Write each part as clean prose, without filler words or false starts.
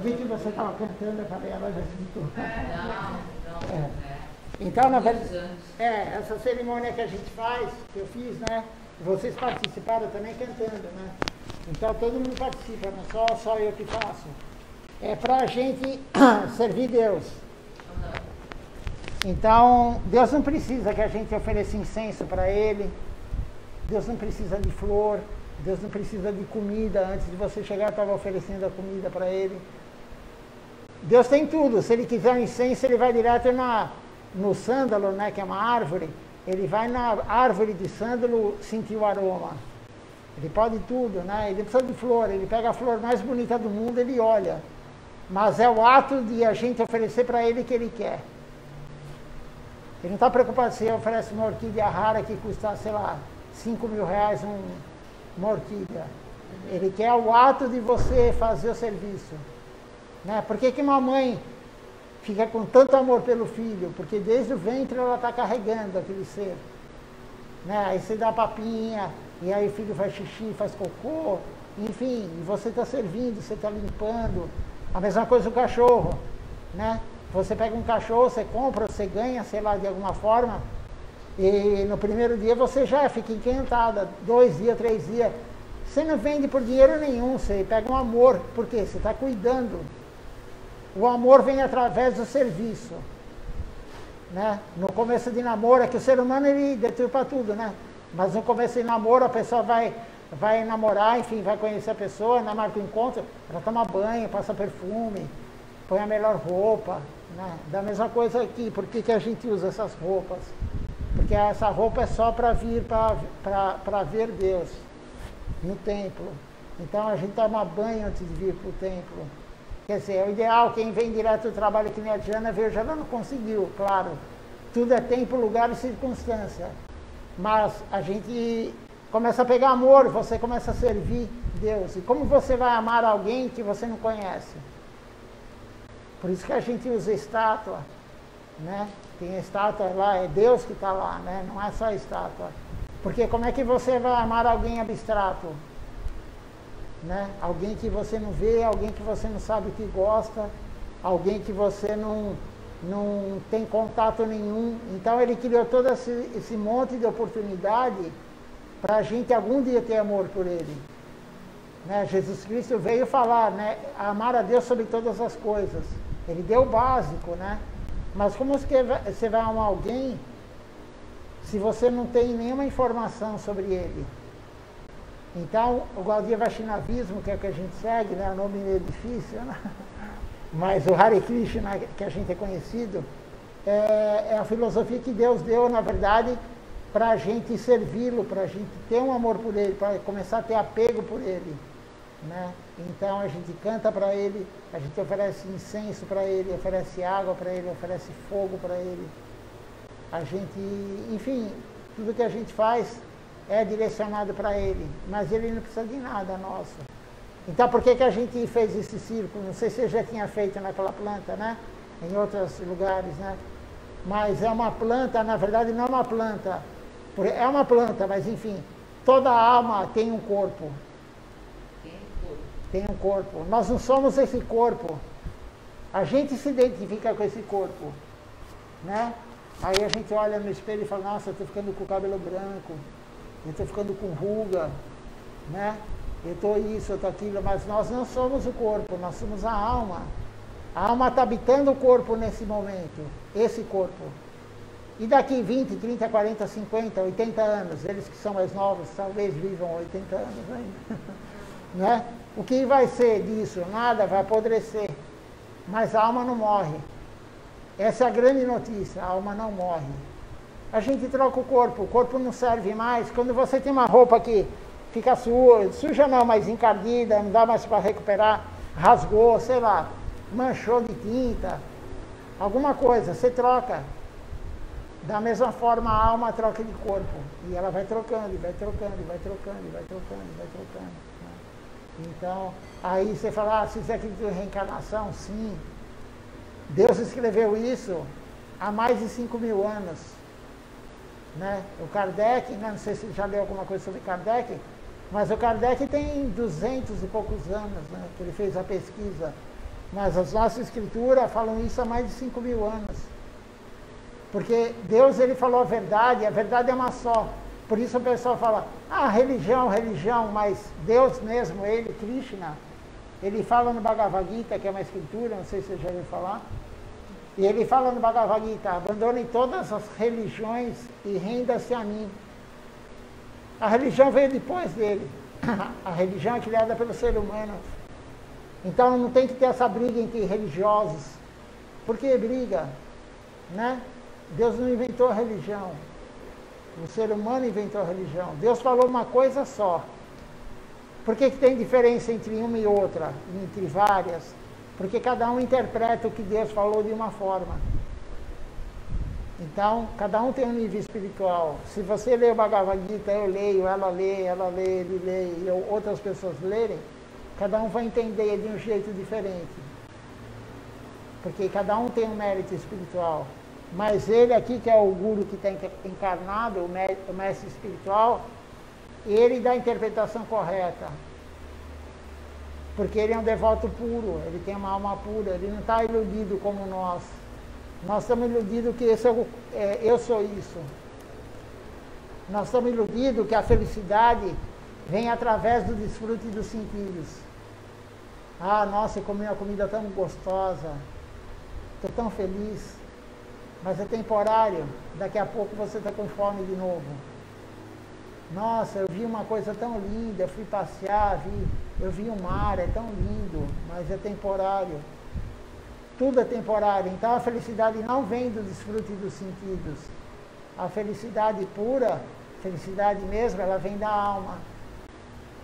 vi que você estava cantando, eu falei, ela já escutou. Não. Então, na verdade, essa cerimônia que a gente faz, que eu fiz, né? Vocês participaram também cantando, né? Então todo mundo participa, não é só eu que faço. É para a gente servir Deus. Então, Deus não precisa que a gente ofereça incenso para Ele. Deus não precisa de flor. Deus não precisa de comida. Antes de você chegar, eu estava oferecendo a comida para Ele. Deus tem tudo. Se Ele quiser um incenso, Ele vai direto no sândalo, né, que é uma árvore. Ele vai na árvore de sândalo sentir o aroma. Ele pode tudo, né? Ele precisa de flor. Ele pega a flor mais bonita do mundo, ele olha. Mas é o ato de a gente oferecer para Ele que Ele quer. Ele não está preocupado se oferece uma orquídea rara que custa, sei lá, 5 mil reais uma orquídea. Ele quer o ato de você fazer o serviço. Né? Por que uma mãe fica com tanto amor pelo filho? Porque desde o ventre ela está carregando aquele ser. Né? Aí você dá papinha, e aí o filho faz xixi, faz cocô, enfim, e você está servindo, você está limpando. A mesma coisa o cachorro, né? Você pega um cachorro, você compra, você ganha, sei lá, de alguma forma, e no primeiro dia você já fica encantada, 2 dias, 3 dias. Você não vende por dinheiro nenhum, você pega um amor, porque você está cuidando. O amor vem através do serviço. Né? No começo de namoro, é que o ser humano ele deturpa tudo, né? Mas no começo de namoro a pessoa vai namorar, enfim, vai conhecer a pessoa, na marca do encontro, ela toma banho, passa perfume, põe a melhor roupa, né? Da mesma coisa aqui, por que a gente usa essas roupas? Porque essa roupa é só para vir para ver Deus no templo. Então a gente toma banho antes de vir para o templo. Quer dizer, é o ideal, quem vem direto do trabalho que nem a Diana veio, já não conseguiu, claro. Tudo é tempo, lugar e circunstância. Mas a gente começa a pegar amor, você começa a servir Deus. E como você vai amar alguém que você não conhece? Por isso que a gente usa estátua, né? Tem a estátua lá, é Deus que está lá, né? Não é só a estátua. Porque como é que você vai amar alguém abstrato? Né? Alguém que você não vê, alguém que você não sabe que gosta, alguém que você não tem contato nenhum. Então ele criou todo esse monte de oportunidade para a gente algum dia ter amor por ele. Né? Jesus Cristo veio falar, né? Amar a Deus sobre todas as coisas. Ele deu o básico, né? Mas como você vai amar alguém se você não tem nenhuma informação sobre ele? Então, o Gaudiya Vaishnavismo, que é o que a gente segue, né? O nome meio difícil, né? Mas o Hare Krishna, que a gente é conhecido, é a filosofia que Deus deu, na verdade, para a gente servi-lo, para a gente ter um amor por ele, para começar a ter apego por ele. Né? Então, a gente canta para ele, a gente oferece incenso para ele, oferece água para ele, oferece fogo para ele. A gente, enfim, tudo que a gente faz é direcionado para ele, mas ele não precisa de nada nosso. Então, por que a gente fez esse círculo? Não sei se eu já tinha feito naquela planta, né? Em outros lugares, né? Mas é uma planta, na verdade não é uma planta. É uma planta, mas enfim, toda alma tem um corpo. Tem um corpo. Nós não somos esse corpo. A gente se identifica com esse corpo, né? Aí a gente olha no espelho e fala, nossa, eu estou ficando com o cabelo branco, eu estou ficando com ruga, né? Eu estou isso, eu estou aquilo, mas nós não somos o corpo, nós somos a alma. A alma está habitando o corpo nesse momento, esse corpo. E daqui 20, 30, 40, 50, 80 anos, eles que são mais novos, talvez vivam 80 anos ainda, né? O que vai ser disso? Nada, vai apodrecer. Mas a alma não morre. Essa é a grande notícia, a alma não morre. A gente troca o corpo não serve mais. Quando você tem uma roupa que fica suja não, mas encardida, não dá mais para recuperar, rasgou, sei lá, manchou de tinta, alguma coisa, você troca. Da mesma forma a alma troca de corpo. E ela vai trocando, e vai trocando, e vai trocando, e vai trocando, e vai trocando. Né? Então, aí você fala, se você acredita em reencarnação, sim. Deus escreveu isso há mais de 5.000 anos. Né? O Kardec, não sei se já leu alguma coisa sobre Kardec, mas o Kardec tem 200 e poucos anos, né, que ele fez a pesquisa. Mas as nossas escrituras falam isso há mais de 5.000 anos. Porque Deus, ele falou a verdade é uma só. Por isso o pessoal fala, religião, mas Deus mesmo, ele, Krishna, ele fala no Bhagavad Gita, que é uma escritura, não sei se você já ouviu falar, e ele fala no Bhagavad Gita, abandonem todas as religiões e renda-se a mim. A religião veio depois dele. A religião é criada pelo ser humano. Então não tem que ter essa briga entre religiosos. Por que briga? Né? Deus não inventou a religião. O ser humano inventou a religião. Deus falou uma coisa só. Por que tem diferença entre uma e outra? Entre várias? Porque cada um interpreta o que Deus falou de uma forma. Então, cada um tem um nível espiritual. Se você lê o Bhagavad Gita, eu leio, ela lê, ele lê, e outras pessoas lerem, cada um vai entender de um jeito diferente. Porque cada um tem um mérito espiritual. Mas ele aqui, que é o guru que está encarnado, o mestre espiritual, ele dá a interpretação correta. Porque ele é um devoto puro, ele tem uma alma pura, ele não está iludido como nós. Nós estamos iludidos que eu sou isso. Nós estamos iludidos que a felicidade vem através do desfrute dos sentidos. Nossa, eu comi uma comida tão gostosa, estou tão feliz. Mas é temporário, daqui a pouco você está com fome de novo. Nossa, eu vi uma coisa tão linda, eu fui passear, eu vi o mar, é tão lindo, mas é temporário. Tudo é temporário, então a felicidade não vem do desfrute dos sentidos. A felicidade pura, felicidade mesmo, ela vem da alma.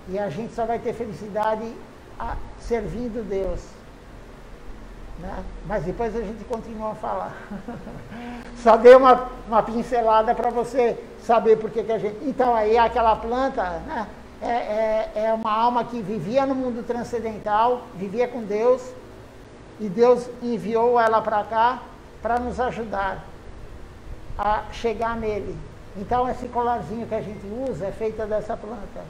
E a gente só vai ter felicidade servindo Deus. Né? Mas depois a gente continua a falar. Só dei uma pincelada para você saber por que a gente... Então aí aquela planta, né, é uma alma que vivia no mundo transcendental, vivia com Deus, e Deus enviou ela para cá para nos ajudar a chegar nele. Então esse colarzinho que a gente usa é feito dessa planta.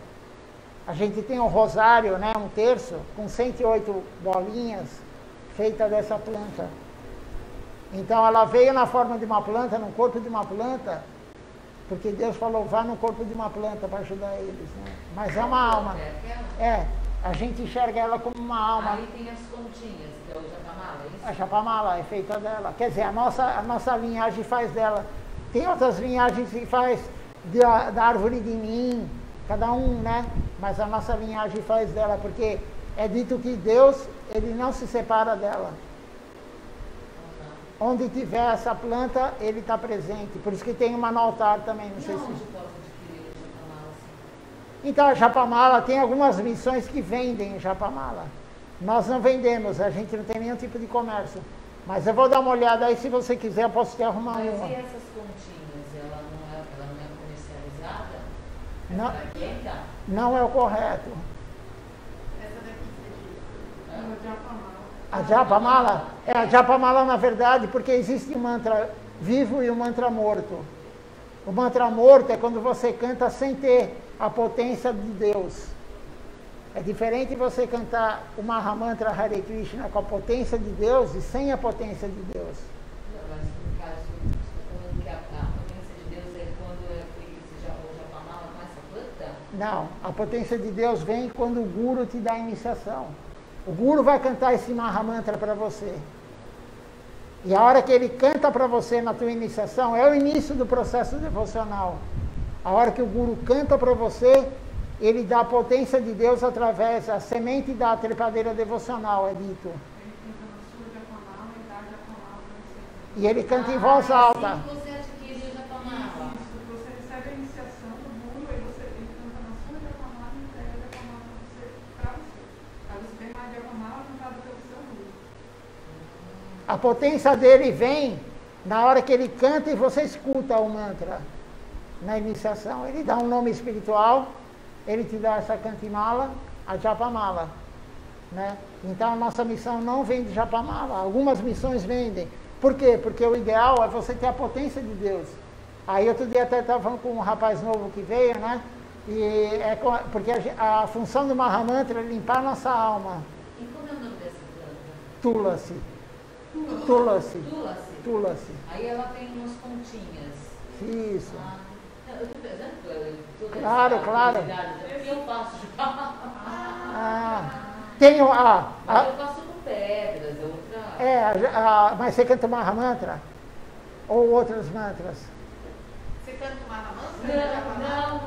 A gente tem um rosário, né, um terço, com 108 bolinhas, feita dessa planta. Então ela veio na forma de uma planta, no corpo de uma planta, porque Deus falou, vá no corpo de uma planta para ajudar eles. Né? Mas é uma alma. A gente enxerga ela como uma alma. Aí tem as pontinhas, que é o japamala, é isso? A japamala é feita dela. Quer dizer, a nossa linhagem faz dela. Tem outras linhagens que faz da árvore de Nim, cada um, né? Mas a nossa linhagem faz dela, porque é dito que Deus, ele não se separa dela. Onde tiver essa planta, ele está presente. Por isso que tem uma no altar também. Não sei se... posso adquirir o japamala assim? Então, a japamala, tem algumas missões que vendem japamala. Nós não vendemos, a gente não tem nenhum tipo de comércio. Mas eu vou dar uma olhada aí, se você quiser, eu posso te arrumar uma. Mas e essas pontinhas, ela não é comercializada? Não, Essa daqui é tá? não é o correto. Essa daqui você diz. É o japamala. A japamala? A japamala, na verdade, porque existe um mantra vivo e um mantra morto. O mantra morto é quando você canta sem ter a potência de Deus. É diferente você cantar o Mahamantra Hare Krishna com a potência de Deus e sem a potência de Deus. Mas no caso, falando que a potência de Deus é quando é feito o japamala com essa planta? Não, a potência de Deus vem quando o Guru te dá a iniciação. O Guru vai cantar esse Mahamantra para você. E a hora que ele canta para você na tua iniciação, é o início do processo devocional. A hora que o Guru canta para você, ele dá a potência de Deus através da semente da trepadeira devocional, é dito. E ele canta em voz alta. Assim que você adquire o japamala. Você recebe a iniciação do Guru, aí ele canta na sua japamala e entrega a japamala para você. Aí você tem mais japamala cantada pelo seu Guru. A potência dele vem na hora que ele canta e você escuta o mantra na iniciação. Ele dá um nome espiritual, ele te dá essa cantimala, a japamala. Né? Então a nossa missão não vem de japamala. Algumas missões vendem. Por quê? Porque o ideal é você ter a potência de Deus. Aí outro dia até estava falando com um rapaz novo que veio, né? Porque a função do Mahamantra é limpar a nossa alma. E como é o nome dessa planta? Tulasi. Tulasi. Tulasi. Aí ela tem umas pontinhas. Isso. Ah, não, eu estou pensando Claro, claro. Eu faço de Tem eu faço com pedras, outra. mas você canta Maha Mantra? Ou outros mantras? Você canta o Maha Mantra? Não.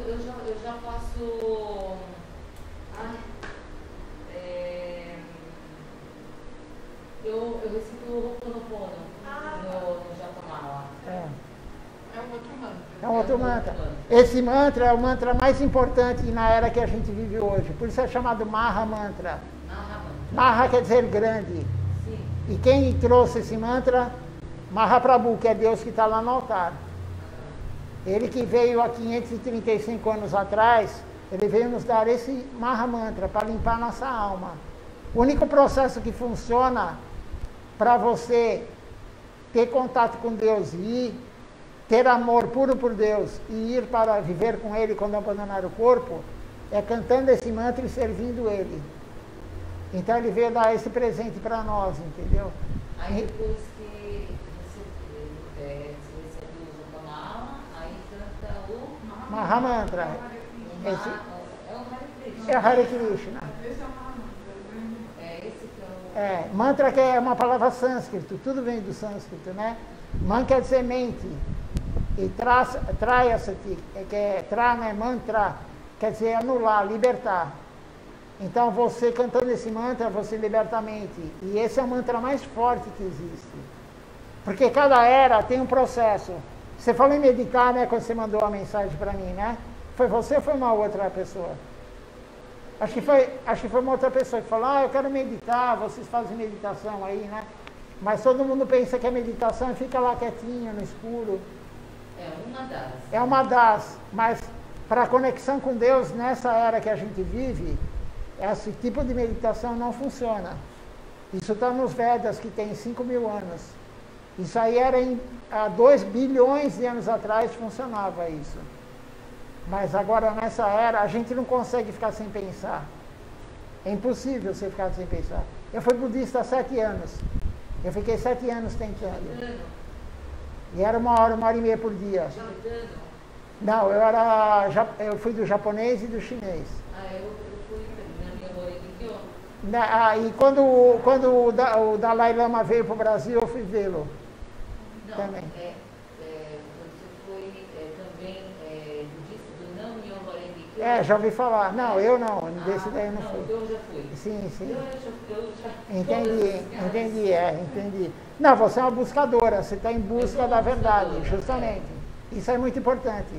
Eu já faço. Eu recito o Ho'oponopono no Japamala. É um outro mantra. É um outro mantra. Esse mantra é o mantra mais importante na era que a gente vive hoje. Por isso é chamado Maha Mantra. Maha quer dizer grande. Sim. E quem trouxe esse mantra? Mahaprabhu, que é Deus que está lá no altar. Ele que veio há 535 anos atrás, ele veio nos dar esse Maha Mantra para limpar nossa alma. O único processo que funciona para você ter contato com Deus e ter amor puro por Deus e ir para viver com Ele quando abandonar o corpo, é cantando esse mantra e servindo Ele. Então Ele veio dar esse presente para nós, entendeu? Aí depois que você recebe o Japamala, aí canta o Maha Mantra. É o Hare Krishna. É o Hare Krishna. Esse é o Maha Mantra. Esse que é o... Mantra que é uma palavra sânscrito, tudo vem do sânscrito, né? Man quer dizer mente. E trayasati, tra, né? Mantra, quer dizer anular, libertar. Então você cantando esse mantra, você liberta a mente. E esse é o mantra mais forte que existe. Porque cada era tem um processo. Você falou em meditar, né? Quando você mandou a mensagem para mim, né? Foi você ou foi uma outra pessoa? Acho que foi uma outra pessoa que falou, eu quero meditar, vocês fazem meditação aí, né? Mas todo mundo pensa que a meditação fica lá quietinho, no escuro. É uma das, mas para a conexão com Deus, nessa era que a gente vive, esse tipo de meditação não funciona. Isso está nos Vedas, que tem 5.000 anos. Isso aí era há 2 bilhões de anos atrás funcionava isso. Mas agora nessa era a gente não consegue ficar sem pensar. É impossível você ficar sem pensar. Eu fui budista há 7 anos. Eu fiquei 7 anos tentando. E era 1 hora e meia por dia. Não, eu fui do japonês e do chinês. Eu fui na minha E quando o Dalai Lama veio para o Brasil, eu fui vê-lo. Também. Você foi também budista do não Myoho-renge-kyo? Já ouvi falar. Não, eu não. Desse daí eu não fui. Eu já fui. Sim. Eu já Entendi. Não, você é uma buscadora. Você está em busca da verdade, justamente. Isso é muito importante.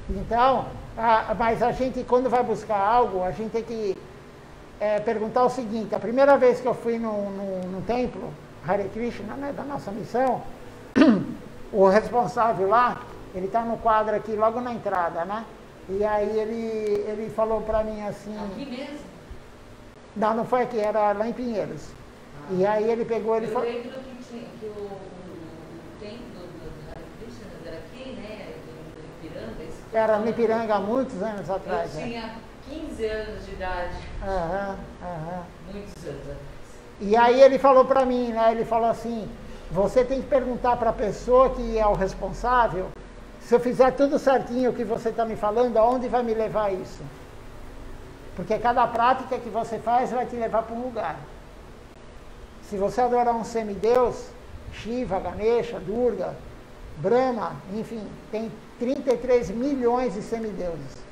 Então, mas a gente, quando vai buscar algo, a gente tem que perguntar o seguinte: a primeira vez que eu fui num templo, Hare Krishna, né, da nossa missão, o responsável lá, ele está no quadro aqui, logo na entrada, né? E aí ele falou para mim assim... Aqui mesmo? Não foi aqui, era lá em Pinheiros. E aí ele pegou... Eu lembro que o templo do Hare Krishna era aqui, né? No Ipiranga. Era no Ipiranga há muitos anos atrás. Eu tinha 15 anos de idade. Muitos anos atrás. E aí ele falou para mim, né? Ele falou assim, você tem que perguntar para a pessoa que é o responsável, se eu fizer tudo certinho o que você está me falando, aonde vai me levar isso? Porque cada prática que você faz vai te levar para um lugar. Se você adorar um semideus, Shiva, Ganesha, Durga, Brahma, enfim, tem 33 milhões de semideuses.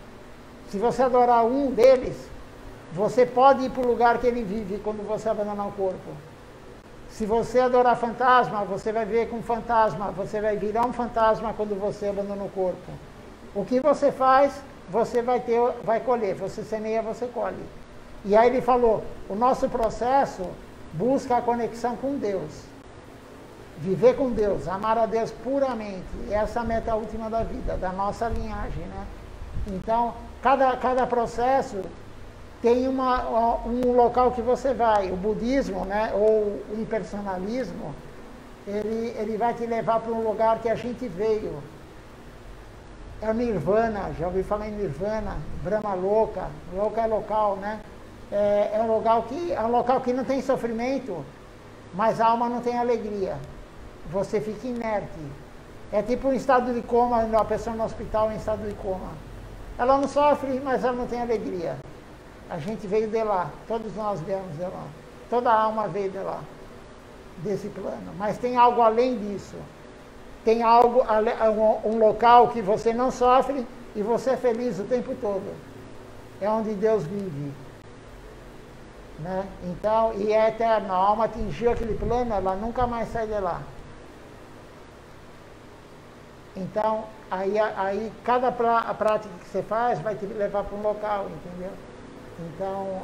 Se você adorar um deles, você pode ir para o lugar que ele vive quando você abandonar o corpo. Se você adorar fantasma, você vai ver com fantasma, você vai virar um fantasma quando você abandona o corpo. O que você faz, você vai colher. Você semeia, você colhe. E aí ele falou, o nosso processo busca a conexão com Deus. Viver com Deus, amar a Deus puramente. Essa é a meta última da vida, da nossa linhagem, né? Então, cada processo tem um local que você vai. O budismo, né, ou o impersonalismo, ele vai te levar para um lugar que a gente veio. É o Nirvana, já ouvi falar em Nirvana, Brahma Loka. Loka é local, né? é um local que não tem sofrimento, mas a alma não tem alegria. Você fica inerte. É tipo um estado de coma, a pessoa no hospital em estado de coma. Ela não sofre, mas ela não tem alegria. A gente veio de lá, todos nós viemos de lá. Toda a alma veio de lá, desse plano. Mas tem algo além disso. Tem algo, um local que você não sofre e você é feliz o tempo todo. É onde Deus vive. Né? Então, e é eterno. A alma atingiu aquele plano, ela nunca mais sai de lá. Então, aí cada prática que você faz vai te levar para um local, entendeu? Então,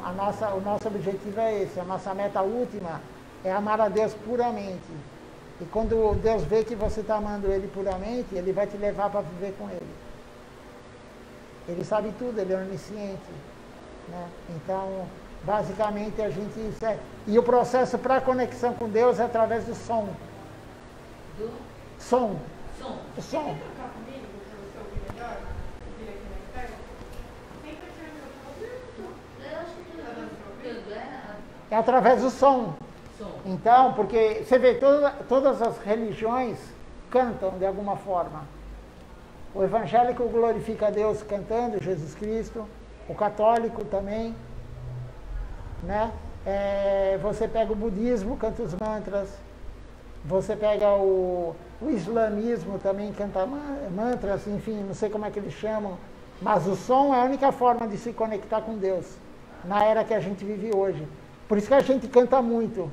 o nosso objetivo é esse. A nossa meta última é amar a Deus puramente. E quando Deus vê que você está amando Ele puramente, Ele vai te levar para viver com Ele. Ele sabe tudo, Ele é onisciente. Né? Então, basicamente, a gente... E o processo para a conexão com Deus é através do som. Do Som. som. O som. Quer trocar comigo para você ouvir melhor? Ouvir aqui na tela? Tenta tirar meu Eu acho que tudo É através do som. som. Então, porque você vê, todas as religiões cantam de alguma forma. O evangélico glorifica a Deus cantando Jesus Cristo, o católico também, né? Você pega o budismo, canta os mantras, você pega o islamismo também, canta mantras, enfim, não sei como é que eles chamam, mas o som é a única forma de se conectar com Deus, na era que a gente vive hoje. Por isso que a gente canta muito.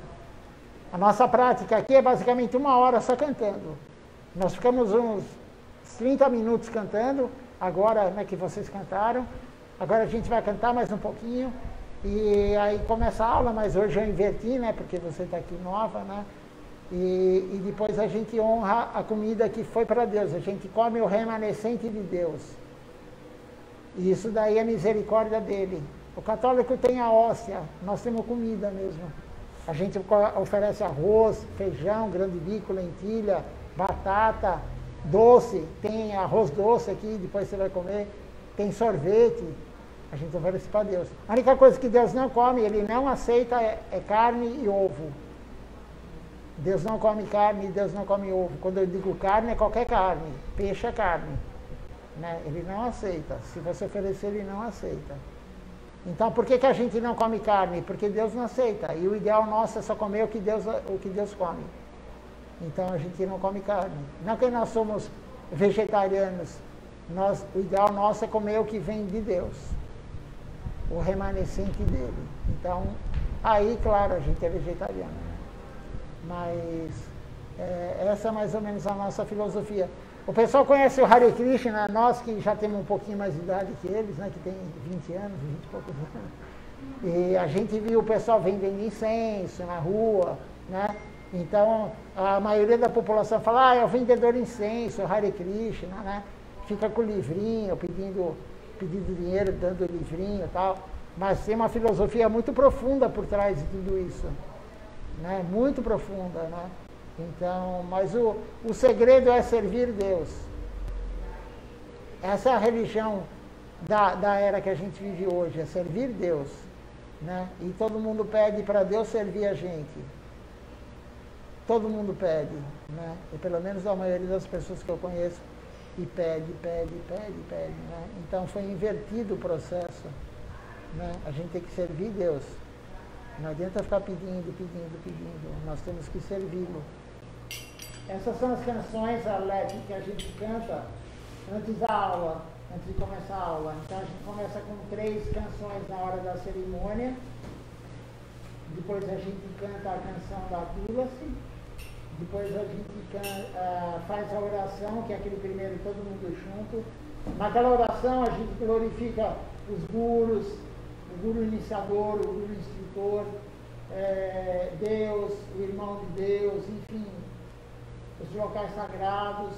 A nossa prática aqui é basicamente 1 hora só cantando. Nós ficamos uns 30 minutos cantando, agora, né, que vocês cantaram. Agora a gente vai cantar mais um pouquinho. E aí começa a aula, mas hoje eu inverti, né, porque você está aqui nova, né? E depois a gente honra a comida que foi para Deus. A gente come o remanescente de Deus. E isso daí é misericórdia dele. O católico tem a hóstia, nós temos comida mesmo. A gente oferece arroz, feijão, grande bico, lentilha, batata, doce. Tem arroz doce aqui, depois você vai comer. Tem sorvete. A gente oferece para Deus. A única coisa que Deus não come, Ele não aceita é carne e ovo. Deus não come carne, Deus não come ovo. Quando eu digo carne, é qualquer carne. Peixe é carne. Né? Ele não aceita. Se você oferecer, Ele não aceita. Então, por que a gente não come carne? Porque Deus não aceita. E o ideal nosso é só comer o que Deus come. Então, a gente não come carne. Não que nós somos vegetarianos. O ideal nosso é comer o que vem de Deus. O remanescente dele. Então, aí, claro, a gente é vegetariano. Mas essa é mais ou menos a nossa filosofia. O pessoal conhece o Hare Krishna, nós que já temos um pouquinho mais de idade que eles, né, que tem 20 anos, 20 e poucos anos. E a gente viu o pessoal vendendo incenso na rua, né? Então, a maioria da população fala, é o vendedor de incenso, o Hare Krishna, né? Fica com o livrinho, pedindo dinheiro, dando livrinho e tal. Mas tem uma filosofia muito profunda por trás de tudo isso. Né? Muito profunda, né? Então, mas o segredo é servir Deus. Essa é a religião da era que a gente vive hoje, é servir Deus. Né? E todo mundo pede para Deus servir a gente. Todo mundo pede. Né? E pelo menos a maioria das pessoas que eu conheço, e pede. Né? Então foi invertido o processo. Né? A gente tem que servir Deus. Não adianta ficar pedindo. Nós temos que servi-lo. Essas são as canções, Alec, que a gente canta antes da aula, antes de começar a aula. Então a gente começa com 3 canções na hora da cerimônia. Depois a gente canta a canção da Tulasi. Depois a gente faz a oração, que é aquele primeiro todo mundo junto. Naquela oração a gente glorifica os gurus, o guru iniciador, o guru instrutor, Deus, o irmão de Deus, enfim, os locais sagrados,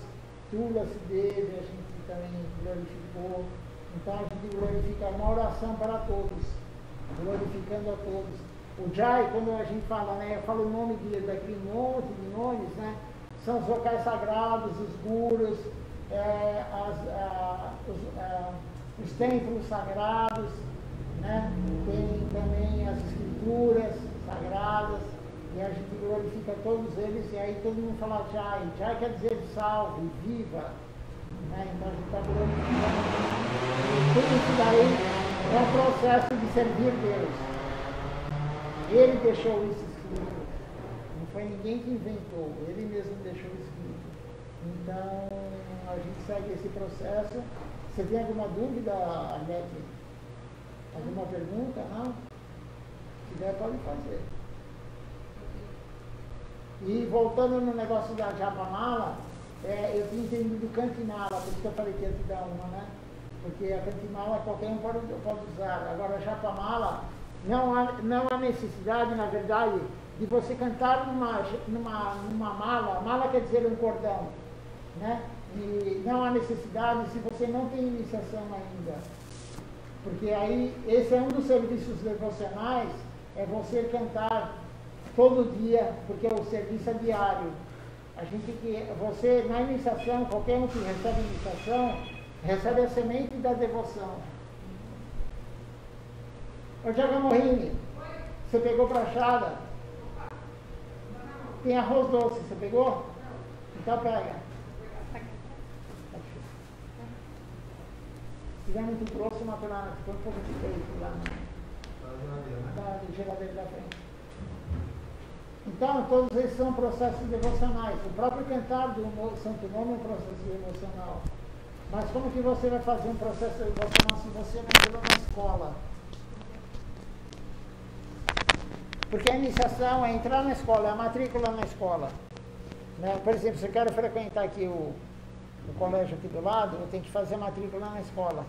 Tulasi Devi, a gente também glorificou. Então a gente glorifica uma oração para todos, glorificando a todos. O Jai, quando a gente fala, né, eu falo o nome daquele monte de nomes, né, são os locais sagrados, os gurus, os templos sagrados, né? Tem também as escrituras sagradas, e a gente glorifica todos eles, e aí todo mundo fala Jai. Jai quer dizer salve, viva, né? Então a gente está glorificando. E tudo isso daí é um processo de servir Deus. Ele deixou isso escrito. Não foi ninguém que inventou, ele mesmo deixou escrito. Então a gente segue esse processo. Você tem alguma dúvida, Arlete? Alguma pergunta? Não? Se tiver, pode fazer. E voltando no negócio da Japamala, eu tinha entendido Cantimala, por isso que eu falei que ia te dar uma, né? Porque a Cantimala qualquer um pode usar. Agora a Japamala, não há necessidade, na verdade, de você cantar numa mala. Mala quer dizer um cordão, né? E não há necessidade se você não tem iniciação ainda. Porque aí, esse é um dos serviços devocionais, é você cantar todo dia, porque o serviço é diário. Você, na iniciação, qualquer um que recebe iniciação, recebe a semente da devoção. Ô Tiago Morrini, você pegou brachada? Tem arroz doce, você pegou? Então pega. Se tiver muito grosso, mata lá, põe um pouco de peito lá na geladeira da frente. Então, todos esses são processos devocionais. O próprio cantar do Santo Nome é um processo devocional. Mas como que você vai fazer um processo devocional se você não entrou na escola? Porque a iniciação é entrar na escola, é a matrícula na escola. Né? Por exemplo, se eu quero frequentar aqui o colégio aqui do lado, eu tenho que fazer a matrícula na escola.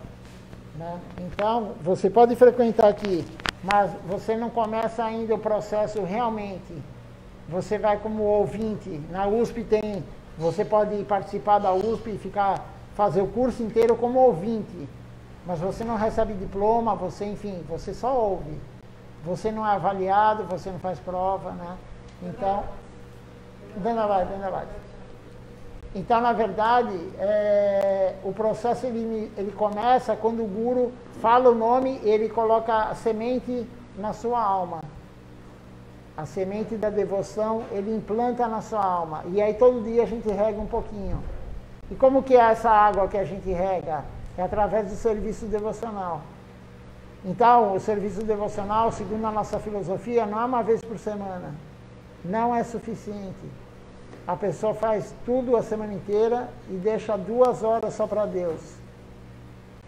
Né? Então, você pode frequentar aqui, mas você não começa ainda o processo realmente. Você vai como ouvinte. Na USP você pode participar da USP e fazer o curso inteiro como ouvinte. Mas você não recebe diploma, você só ouve. Você não é avaliado, você não faz prova, né? Então, Dona Vade. Então, na verdade, o processo ele começa quando o guru fala o nome, ele coloca a semente na sua alma. A semente da devoção, ele implanta na sua alma. E aí todo dia a gente rega um pouquinho. E como que é essa água que a gente rega? É através do serviço devocional. Então, o serviço devocional, segundo a nossa filosofia, não é uma vez por semana. Não é suficiente. A pessoa faz tudo a semana inteira e deixa 2 horas só para Deus.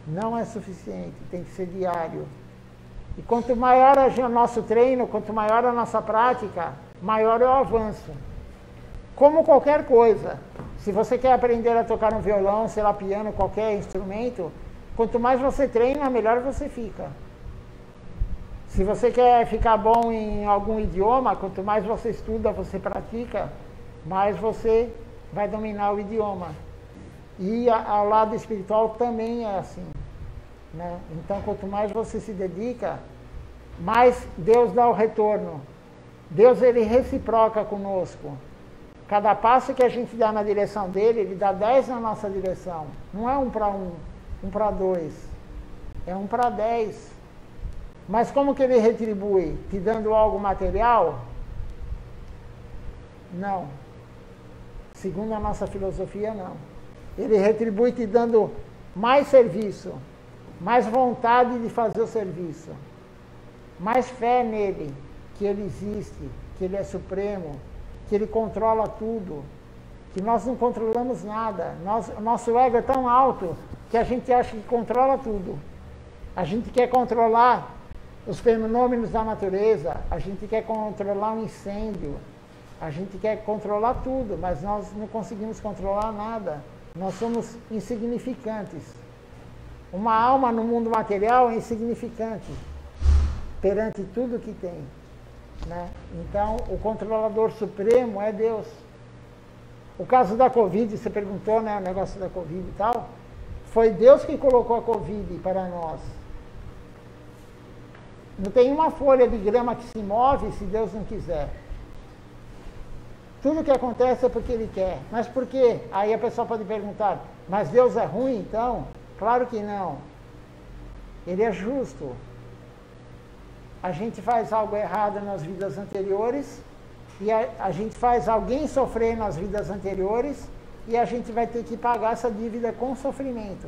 Não é suficiente, tem que ser diário. E quanto maior é o nosso treino, quanto maior a nossa prática, maior é o avanço. Como qualquer coisa. Se você quer aprender a tocar um violão, sei lá, piano, qualquer instrumento, quanto mais você treina, melhor você fica. Se você quer ficar bom em algum idioma, quanto mais você estuda, você pratica, mais você vai dominar o idioma. E ao lado espiritual também é assim. Né? Então, quanto mais você se dedica, mais Deus dá o retorno. Deus, ele reciproca conosco. Cada passo que a gente dá na direção dele, ele dá 10 na nossa direção. Não é 1 para 1, 1 para 2. É 1 para 10. Mas como que ele retribui? Te dando algo material? Não. Segundo a nossa filosofia, não. Ele retribui te dando mais serviço, mais vontade de fazer o serviço, mais fé nele, que ele existe, que ele é supremo, que ele controla tudo, que nós não controlamos nada. Nosso ego é tão alto que a gente acha que controla tudo. A gente quer controlar os fenômenos da natureza, a gente quer controlar um incêndio, a gente quer controlar tudo, mas nós não conseguimos controlar nada. Nós somos insignificantes. Uma alma no mundo material é insignificante perante tudo que tem. Né? Então, o controlador supremo é Deus. O caso da Covid, você perguntou, né, o negócio da Covid e tal, foi Deus que colocou a Covid para nós. Não tem uma folha de grama que se move se Deus não quiser. Tudo que acontece é porque Ele quer. Mas por quê? Aí a pessoa pode perguntar, mas Deus é ruim então? Claro que não. Ele é justo. a gente faz algo errado nas vidas anteriores, e a gente faz alguém sofrer nas vidas anteriores, e a gente vai ter que pagar essa dívida com sofrimento.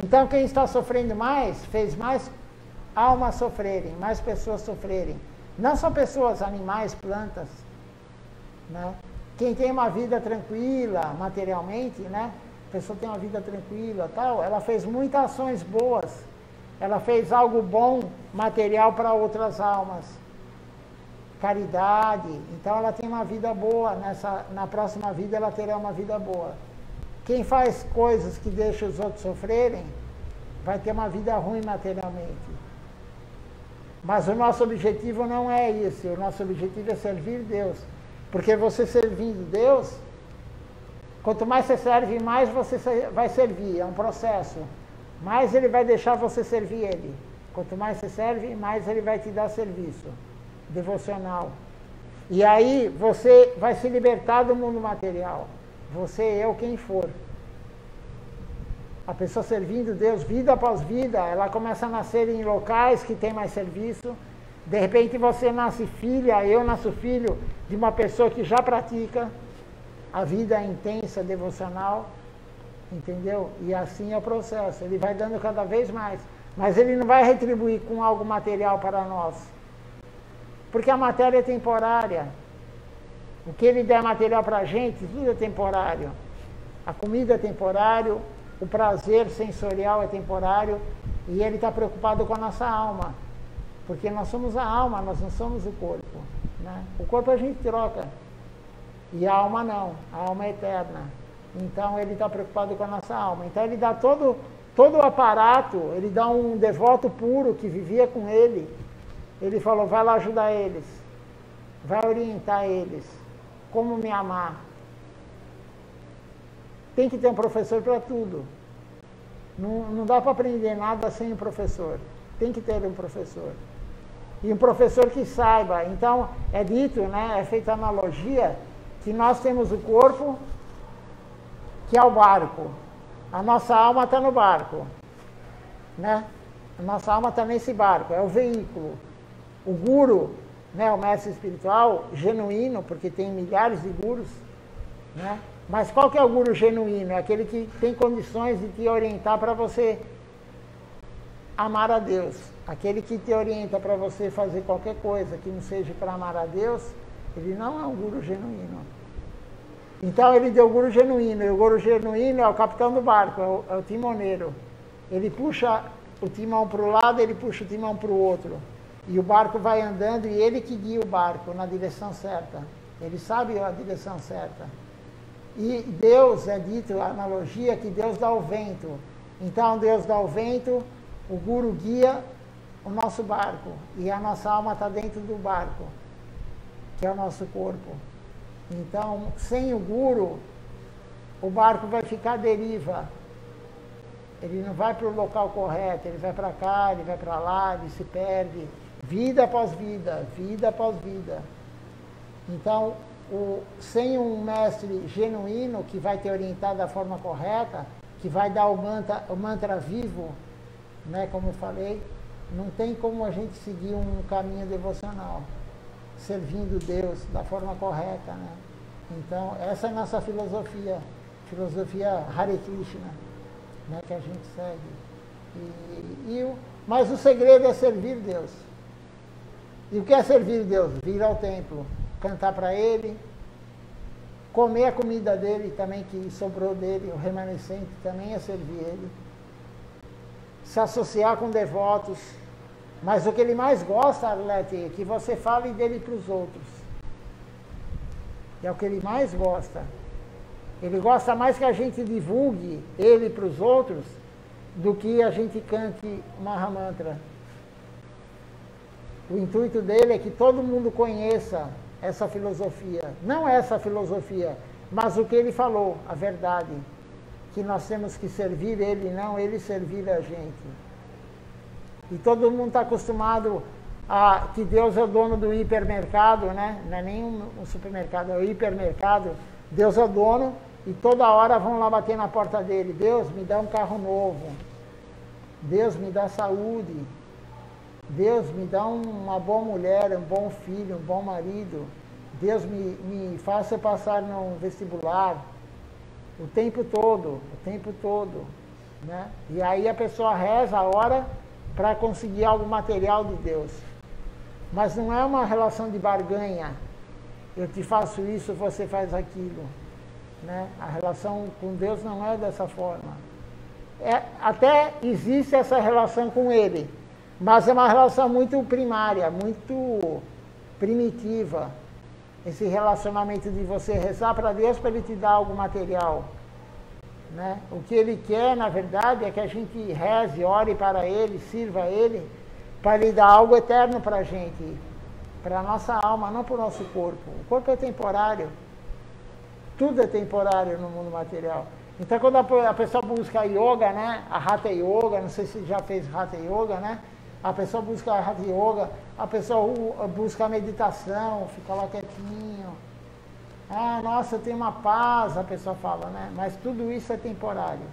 Então, quem está sofrendo mais, fez mais almas sofrerem, mais pessoas sofrerem. Não só pessoas, animais, plantas, né? Quem tem uma vida tranquila, materialmente, né? A pessoa tem uma vida tranquila, tal, ela fez muitas ações boas. Ela fez algo bom, material para outras almas. Caridade. Então ela tem uma vida boa. Na próxima vida ela terá uma vida boa. Quem faz coisas que deixam os outros sofrerem, vai ter uma vida ruim materialmente. Mas o nosso objetivo não é isso. O nosso objetivo é servir Deus. Porque você servindo Deus, quanto mais você serve, mais você vai servir. É um processo. Mais Ele vai deixar você servir Ele. Quanto mais você serve, mais Ele vai te dar serviço devocional. E aí você vai se libertar do mundo material. Você, eu, quem for. A pessoa servindo Deus, vida após vida, ela começa a nascer em locais que tem mais serviço. De repente você nasce filha, eu nasço filho de uma pessoa que já pratica a vida intensa, devocional, entendeu? E assim é o processo, ele vai dando cada vez mais. Mas ele não vai retribuir com algo material para nós. Porque a matéria é temporária. O que ele der material para a gente, tudo é temporário. A comida é temporário, o prazer sensorial é temporário, e ele está preocupado com a nossa alma. Porque nós somos a alma, nós não somos o corpo. Né? O corpo a gente troca. E a alma não, a alma é eterna. Então ele está preocupado com a nossa alma. Então ele dá todo o aparato, ele dá um devoto puro que vivia com ele. Ele falou, vai lá ajudar eles, vai orientar eles, como me amar. Tem que ter um professor para tudo. Não dá para aprender nada sem um professor. Tem que ter um professor. E um professor que saiba. Então, é dito, né, é feita a analogia, que nós temos o corpo, que é o barco. A nossa alma está no barco. Né? A nossa alma está nesse barco, é o veículo. O guru, né, o mestre espiritual, genuíno, porque tem milhares de gurus, né? Mas qual que é o guru genuíno? É aquele que tem condições de te orientar para você amar a Deus. Aquele que te orienta para você fazer qualquer coisa que não seja para amar a Deus, ele não é um guru genuíno. Então ele deu o guru genuíno, e o guru genuíno é o capitão do barco, é o timoneiro. Ele puxa o timão para o lado, ele puxa o timão para o outro. E o barco vai andando e ele que guia o barco na direção certa. Ele sabe a direção certa. E Deus, é dito, a analogia, que Deus dá o vento. Então Deus dá o vento, o guru guia o nosso barco. E a nossa alma está dentro do barco, que é o nosso corpo. Então, sem o guru, o barco vai ficar à deriva. Ele não vai para o local correto, ele vai para cá, ele vai para lá, ele se perde. Vida após vida, vida após vida. Então, sem um mestre genuíno que vai te orientar da forma correta, que vai dar o mantra vivo, né, como eu falei, não tem como a gente seguir um caminho devocional, servindo Deus da forma correta. Né? Então, essa é a nossa filosofia Hare Krishna, né, que a gente segue. Mas o segredo é servir Deus. E o que é servir Deus? Vir ao templo, cantar para Ele, comer a comida dele também, que sobrou dele, o remanescente também é servir Ele, se associar com devotos. Mas o que ele mais gosta, Arlete, é que você fale dele para os outros. É o que ele mais gosta. Ele gosta mais que a gente divulgue ele para os outros do que a gente cante Mahamantra. O intuito dele é que todo mundo conheça essa filosofia. Não essa filosofia, mas o que ele falou, a verdade. Que nós temos que servir ele, não ele servir a gente. E todo mundo está acostumado a que Deus é o dono do hipermercado, né? Não é nem um supermercado, é o hipermercado. Deus é o dono e toda hora vão lá bater na porta dele. Deus, me dá um carro novo. Deus, me dá saúde. Deus me dá uma boa mulher, um bom filho, um bom marido. Deus me faça passar no vestibular o tempo todo, né? E aí a pessoa reza a hora para conseguir algo material de Deus. Mas não é uma relação de barganha. Eu te faço isso, você faz aquilo. Né? A relação com Deus não é dessa forma. Até existe essa relação com Ele, mas é uma relação muito primária, muito primitiva. Esse relacionamento de você rezar para Deus para Ele te dar algo material. Né? O que Ele quer, na verdade, é que a gente reze, ore para Ele, sirva a Ele, para Ele dar algo eterno para a gente, para a nossa alma, não para o nosso corpo. O corpo é temporário. Tudo é temporário no mundo material. Então, quando a pessoa busca yoga, né? A Hatha Yoga, não sei se já fez Hatha Yoga, né? A pessoa busca a Hatha Yoga, a pessoa busca a meditação, fica lá quietinho. Ah, nossa, eu tenho uma paz, a pessoa fala, né? Mas tudo isso é temporário.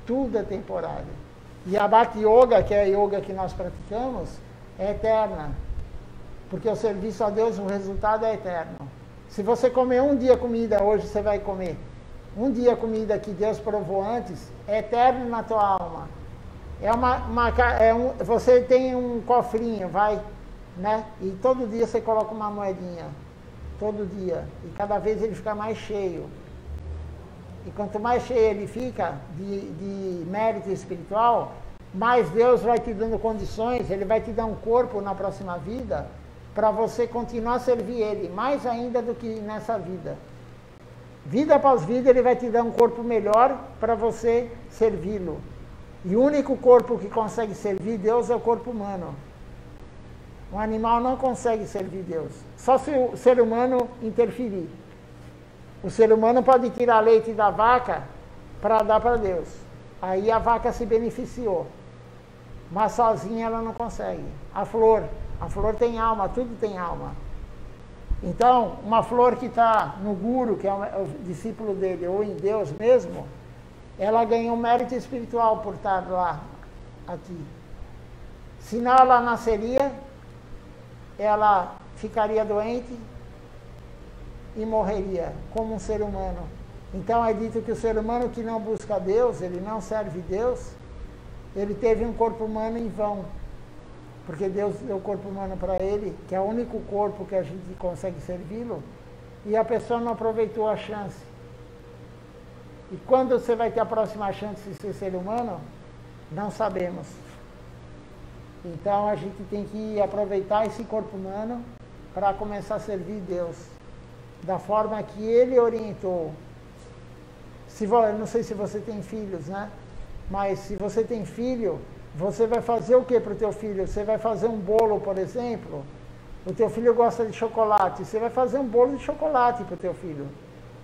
Tudo é temporário. E a Bhakti Yoga, que é a yoga que nós praticamos, é eterna. Porque o serviço a Deus, o resultado é eterno. Se você comer um dia comida, hoje você vai comer. Um dia comida que Deus provou antes, é eterno na tua alma. Você tem um cofrinho, né? E todo dia você coloca uma moedinha. Todo dia. E cada vez ele fica mais cheio. E quanto mais cheio ele fica de mérito espiritual, mais Deus vai te dando condições, Ele vai te dar um corpo na próxima vida para você continuar a servir Ele, mais ainda do que nessa vida. Vida após vida, Ele vai te dar um corpo melhor para você servi-lo. E o único corpo que consegue servir Deus é o corpo humano. Um animal não consegue servir Deus, só se o ser humano interferir. O ser humano pode tirar leite da vaca para dar para Deus. Aí a vaca se beneficiou. Mas sozinha ela não consegue. A flor tem alma, tudo tem alma. Então, uma flor que está no guru, que é o discípulo dele, ou em Deus mesmo, ela ganha um mérito espiritual por estar lá, aqui. Senão ela nasceria, ela ficaria doente e morreria como um ser humano. Então é dito que o ser humano que não busca Deus, ele não serve Deus, ele teve um corpo humano em vão. Porque Deus deu o corpo humano para ele, que é o único corpo que a gente consegue servi-lo, e a pessoa não aproveitou a chance. E quando você vai ter a próxima chance de ser ser humano, não sabemos. Então a gente tem que aproveitar esse corpo humano para começar a servir Deus, da forma que Ele orientou. Não sei se você tem filhos, né? Mas se você tem filho, você vai fazer o que para o teu filho? Você vai fazer um bolo, por exemplo. O teu filho gosta de chocolate. Você vai fazer um bolo de chocolate para o teu filho,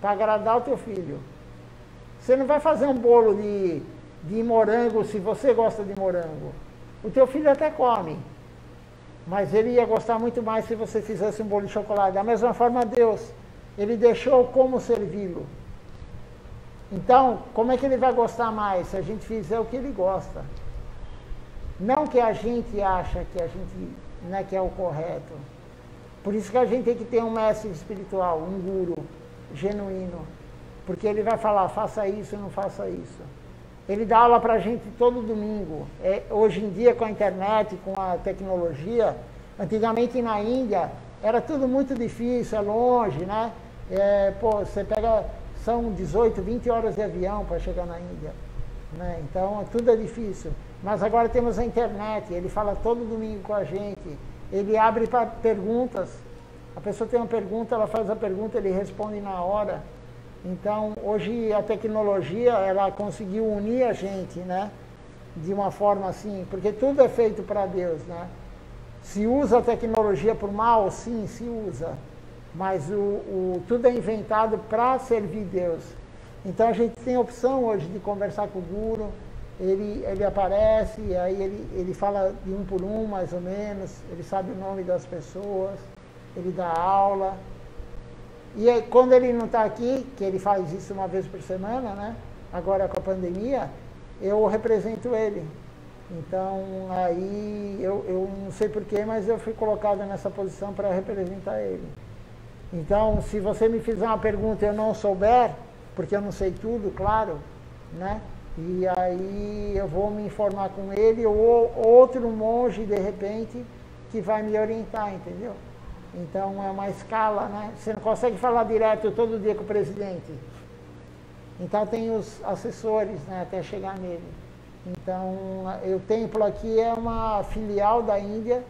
para agradar o teu filho. Você não vai fazer um bolo de morango se você gosta de morango. O teu filho até come, mas ele ia gostar muito mais se você fizesse um bolo de chocolate. Da mesma forma, Deus, Ele deixou como servi-lo. Então, como é que Ele vai gostar mais se a gente fizer o que Ele gosta? Não que a gente acha que a gente, né, que é o correto. Por isso que a gente tem que ter um mestre espiritual, um guru genuíno. Porque ele vai falar, faça isso, não faça isso. Ele dá aula para a gente todo domingo. Hoje em dia, com a internet, com a tecnologia, antigamente na Índia, era tudo muito difícil, é longe, né? Você pega, são 18, 20 horas de avião para chegar na Índia. Né? Então, tudo é difícil. Mas agora temos a internet, ele fala todo domingo com a gente. Ele abre para perguntas. A pessoa tem uma pergunta, ela faz a pergunta, ele responde na hora. Então, hoje a tecnologia, ela conseguiu unir a gente, né? De uma forma assim, porque tudo é feito para Deus, né? Se usa a tecnologia por mal, sim, se usa. Mas tudo é inventado para servir Deus. Então, a gente tem a opção hoje de conversar com o guru, ele aparece, e aí ele fala de um por um, mais ou menos, ele sabe o nome das pessoas, ele dá aula. E aí, quando ele não está aqui, que ele faz isso uma vez por semana, né? Agora com a pandemia, eu represento ele. Então, aí, eu não sei porquê, mas eu fui colocado nessa posição para representar ele. Então, se você me fizer uma pergunta e eu não souber, porque eu não sei tudo, claro, né? E aí eu vou me informar com ele ou outro monge, de repente, que vai me orientar, entendeu? Então, é uma escala, né? Você não consegue falar direto todo dia com o presidente. Então, tem os assessores, né, até chegar nele. Então, o templo aqui é uma filial da Índia,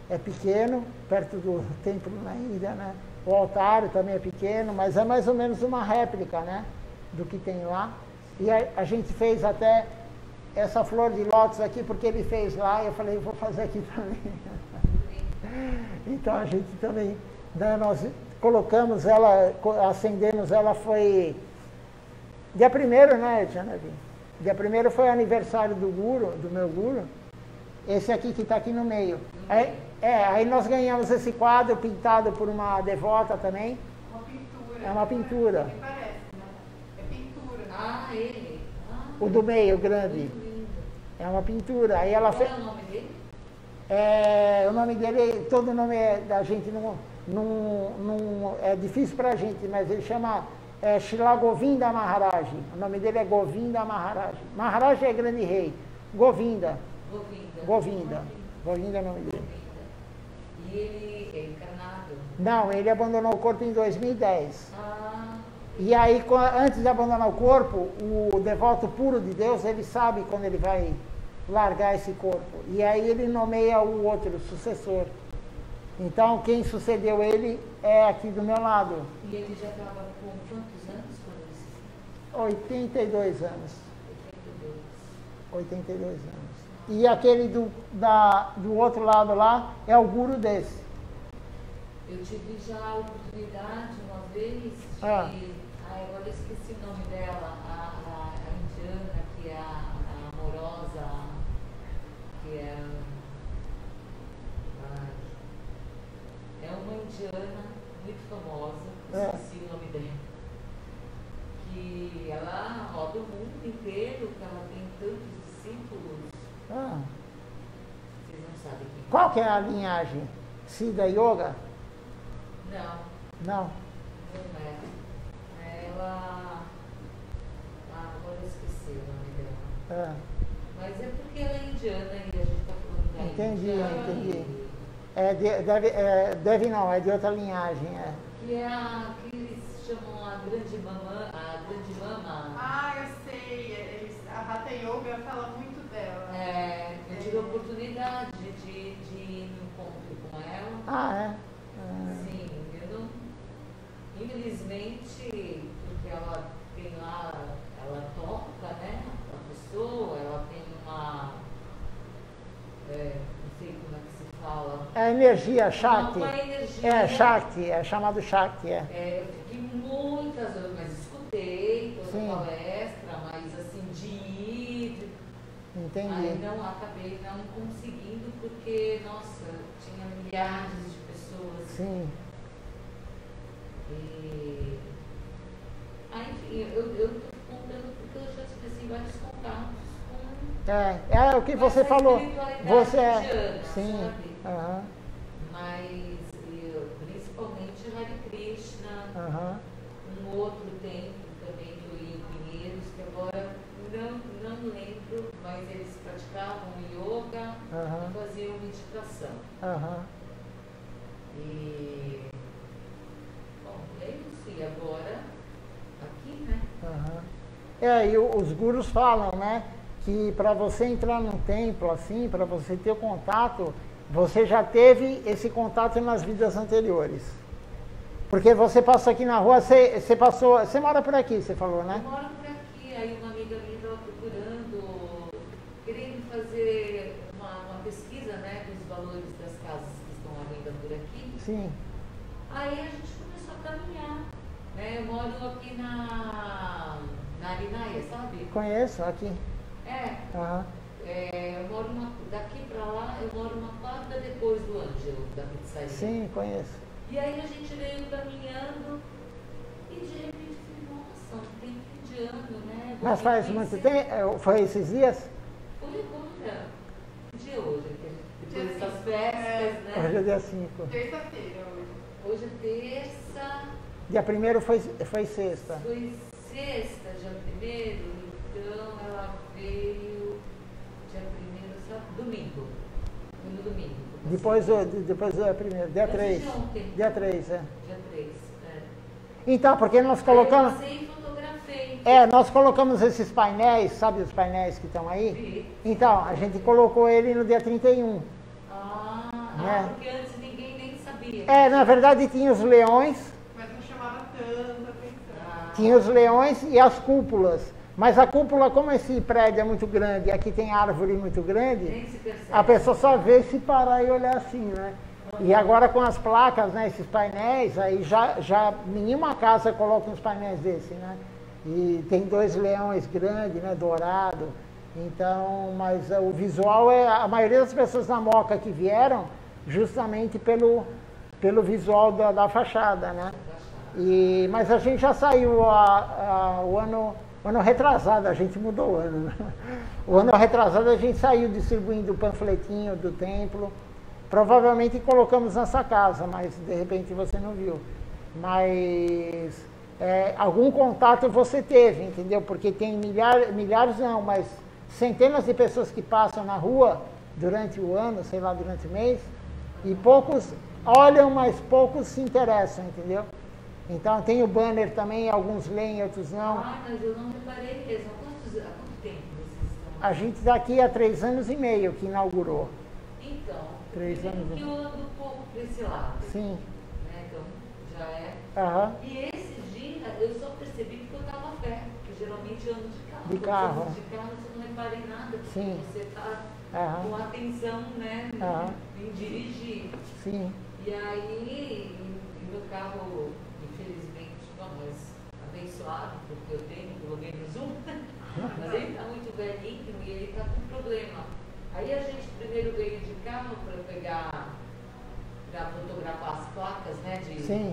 é pequeno, perto do templo na Índia, né? O altar também é pequeno, mas é mais ou menos uma réplica, né, do que tem lá. E a gente fez até essa flor de lótus aqui, porque ele fez lá, e eu falei, eu vou fazer aqui também. Então, a gente também, né, nós colocamos ela, acendemos ela, foi dia 1º, né, Janavi? Dia 1º foi o aniversário do guru, do meu guru, esse aqui que está aqui no meio. Aí nós ganhamos esse quadro pintado por uma devota também. Uma pintura. É uma pintura. Me parece, né? É pintura. Ah, ele. O do meio, grande. Muito lindo. É uma pintura. Aí ela Qual fez. é o nome dele? O nome dele, todo o nome da gente não é difícil para a gente, mas ele chama Shila Govinda Maharaj. O nome dele é Govinda Maharaj. Maharaj é grande rei. Govinda. Govinda. Govinda é o nome dele. E ele é encarnado? Não, ele abandonou o corpo em 2010. Ah, E aí, antes de abandonar o corpo, o devoto puro de Deus, ele sabe quando ele vai largar esse corpo. E aí ele nomeia o outro, o sucessor. Então, quem sucedeu ele é aqui do meu lado. e ele já estava com quantos anos quando ele se 82 anos. 82. 82 anos. E aquele do outro lado lá é o guru desse. Eu tive já a oportunidade uma vez de... agora eu esqueci o nome dela, a indiana, que é a amorosa, que é... é uma indiana muito famosa, esqueci o nome dela, que ela roda o mundo inteiro, que ela tem tantos discípulos. Vocês não sabem quem. Qual que é a linhagem? Siddha Yoga? Não. Não. Não é. Ela... agora eu esqueci o nome dela. Mas é porque ela é indiana e a gente está falando da Entendi. Índia. Deve não, é de outra linhagem. Que é a que eles chamam a grande mama. Ah, eu sei. A Hatha Yoga fala muito dela. Eu tive a oportunidade de ir no encontro com ela. Sim, eu não... Infelizmente, porque ela tem lá, ela toca, né, a pessoa, ela tem uma... não sei como é que se fala. É energia, Shakti. Uma energia. Shakti, é chamado Shakti, eu fiquei muitas horas, mas escutei toda a palestra, mas assim, de ir... Entendi. Aí acabei não conseguindo, porque, nossa, tinha milhares de pessoas. Sim. Enfim, eu estou contando porque eu já tive assim, vários contatos com... o que você falou. Você indiana, sim. sabe? Mas, principalmente Hare Krishna, um outro templo também do Rio Pinheiros, que agora não lembro, mas eles praticavam yoga e faziam meditação. E... bom, é isso. E agora, aqui, né? E os gurus falam, né, que para você entrar num templo assim, para você ter o contato, você já teve esse contato nas vidas anteriores. Porque você passou aqui na rua, você mora por aqui, você falou, né? Eu moro por aqui, aí uma amiga minha estava procurando, querendo fazer uma pesquisa, né, dos valores das casas que estão à venda por aqui. Sim. Aí a gente começou a caminhar, né? Eu moro aqui na Arinaia, sabe? Conheço, aqui. Eu moro daqui para lá, eu moro uma quadra depois do Ângelo, da pizzaria. Sim, conheço. E aí a gente veio caminhando e de repente falei, nossa, tem fim de ano, né? Mas faz muito tempo? Foi esses dias? Foi agora. Olha, que dia é hoje? Depois dessas festas, né? Hoje é dia 5. Terça-feira hoje. Hoje é terça. Dia 1º foi sexta. Foi sexta, dia 1º, então ela veio dia 1º, sabe? Domingo. Foi no domingo. Depois do 1º, dia 3. Dia 3, é. Dia 3, é. Então, porque nós colocamos. Eu passei e fotografei. Nós colocamos esses painéis, sabe os painéis que estão aí? Vi. Então, a gente colocou ele no dia 31. Né? Porque antes ninguém nem sabia. Na verdade tinha os leões, Mas não chamava tanta atenção. tinha os leões e as cúpulas. Mas a cúpula, como esse prédio é muito grande e aqui tem árvore muito grande, Nem se percebe. a pessoa só vê se parar e olhar assim, né? E agora com as placas, né, esses painéis, aí já nenhuma casa coloca uns painéis desse, né? E tem 2 leões grandes, né, dourado. Então, mas o visual a maioria das pessoas na Moca que vieram justamente pelo visual da fachada, né? Mas a gente já saiu o ano retrasado, a gente mudou o ano, né? O ano retrasado a gente saiu distribuindo o panfletinho do templo. Provavelmente colocamos nessa casa, mas de repente você não viu. Mas algum contato você teve, entendeu? Porque tem milhares não, mas centenas de pessoas que passam na rua durante o ano, sei lá, durante o mês, e poucos olham, mas poucos se interessam, entendeu? Então tem o banner também, alguns leem, outros não. Mas eu não reparei mesmo. Há quanto tempo vocês estão? A gente está aqui há 3 anos e meio que inaugurou. Então, 3 anos. que eu ando um pouco para esse lado. Sim. Né? Então, já é. Aham. E esses dias eu só percebi porque eu estava perto, porque geralmente eu ando de carro. De carro. Quando eu ando de carro, você não repara em nada, porque Sim. você está Aham. com atenção, né, Aham. em dirigir. Sim. E aí, meu carro, infelizmente, mas abençoado, porque eu tenho pelo menos um, mas ele está muito velhinho e ele está com problema. Aí a gente primeiro veio de carro para fotografar as placas, né,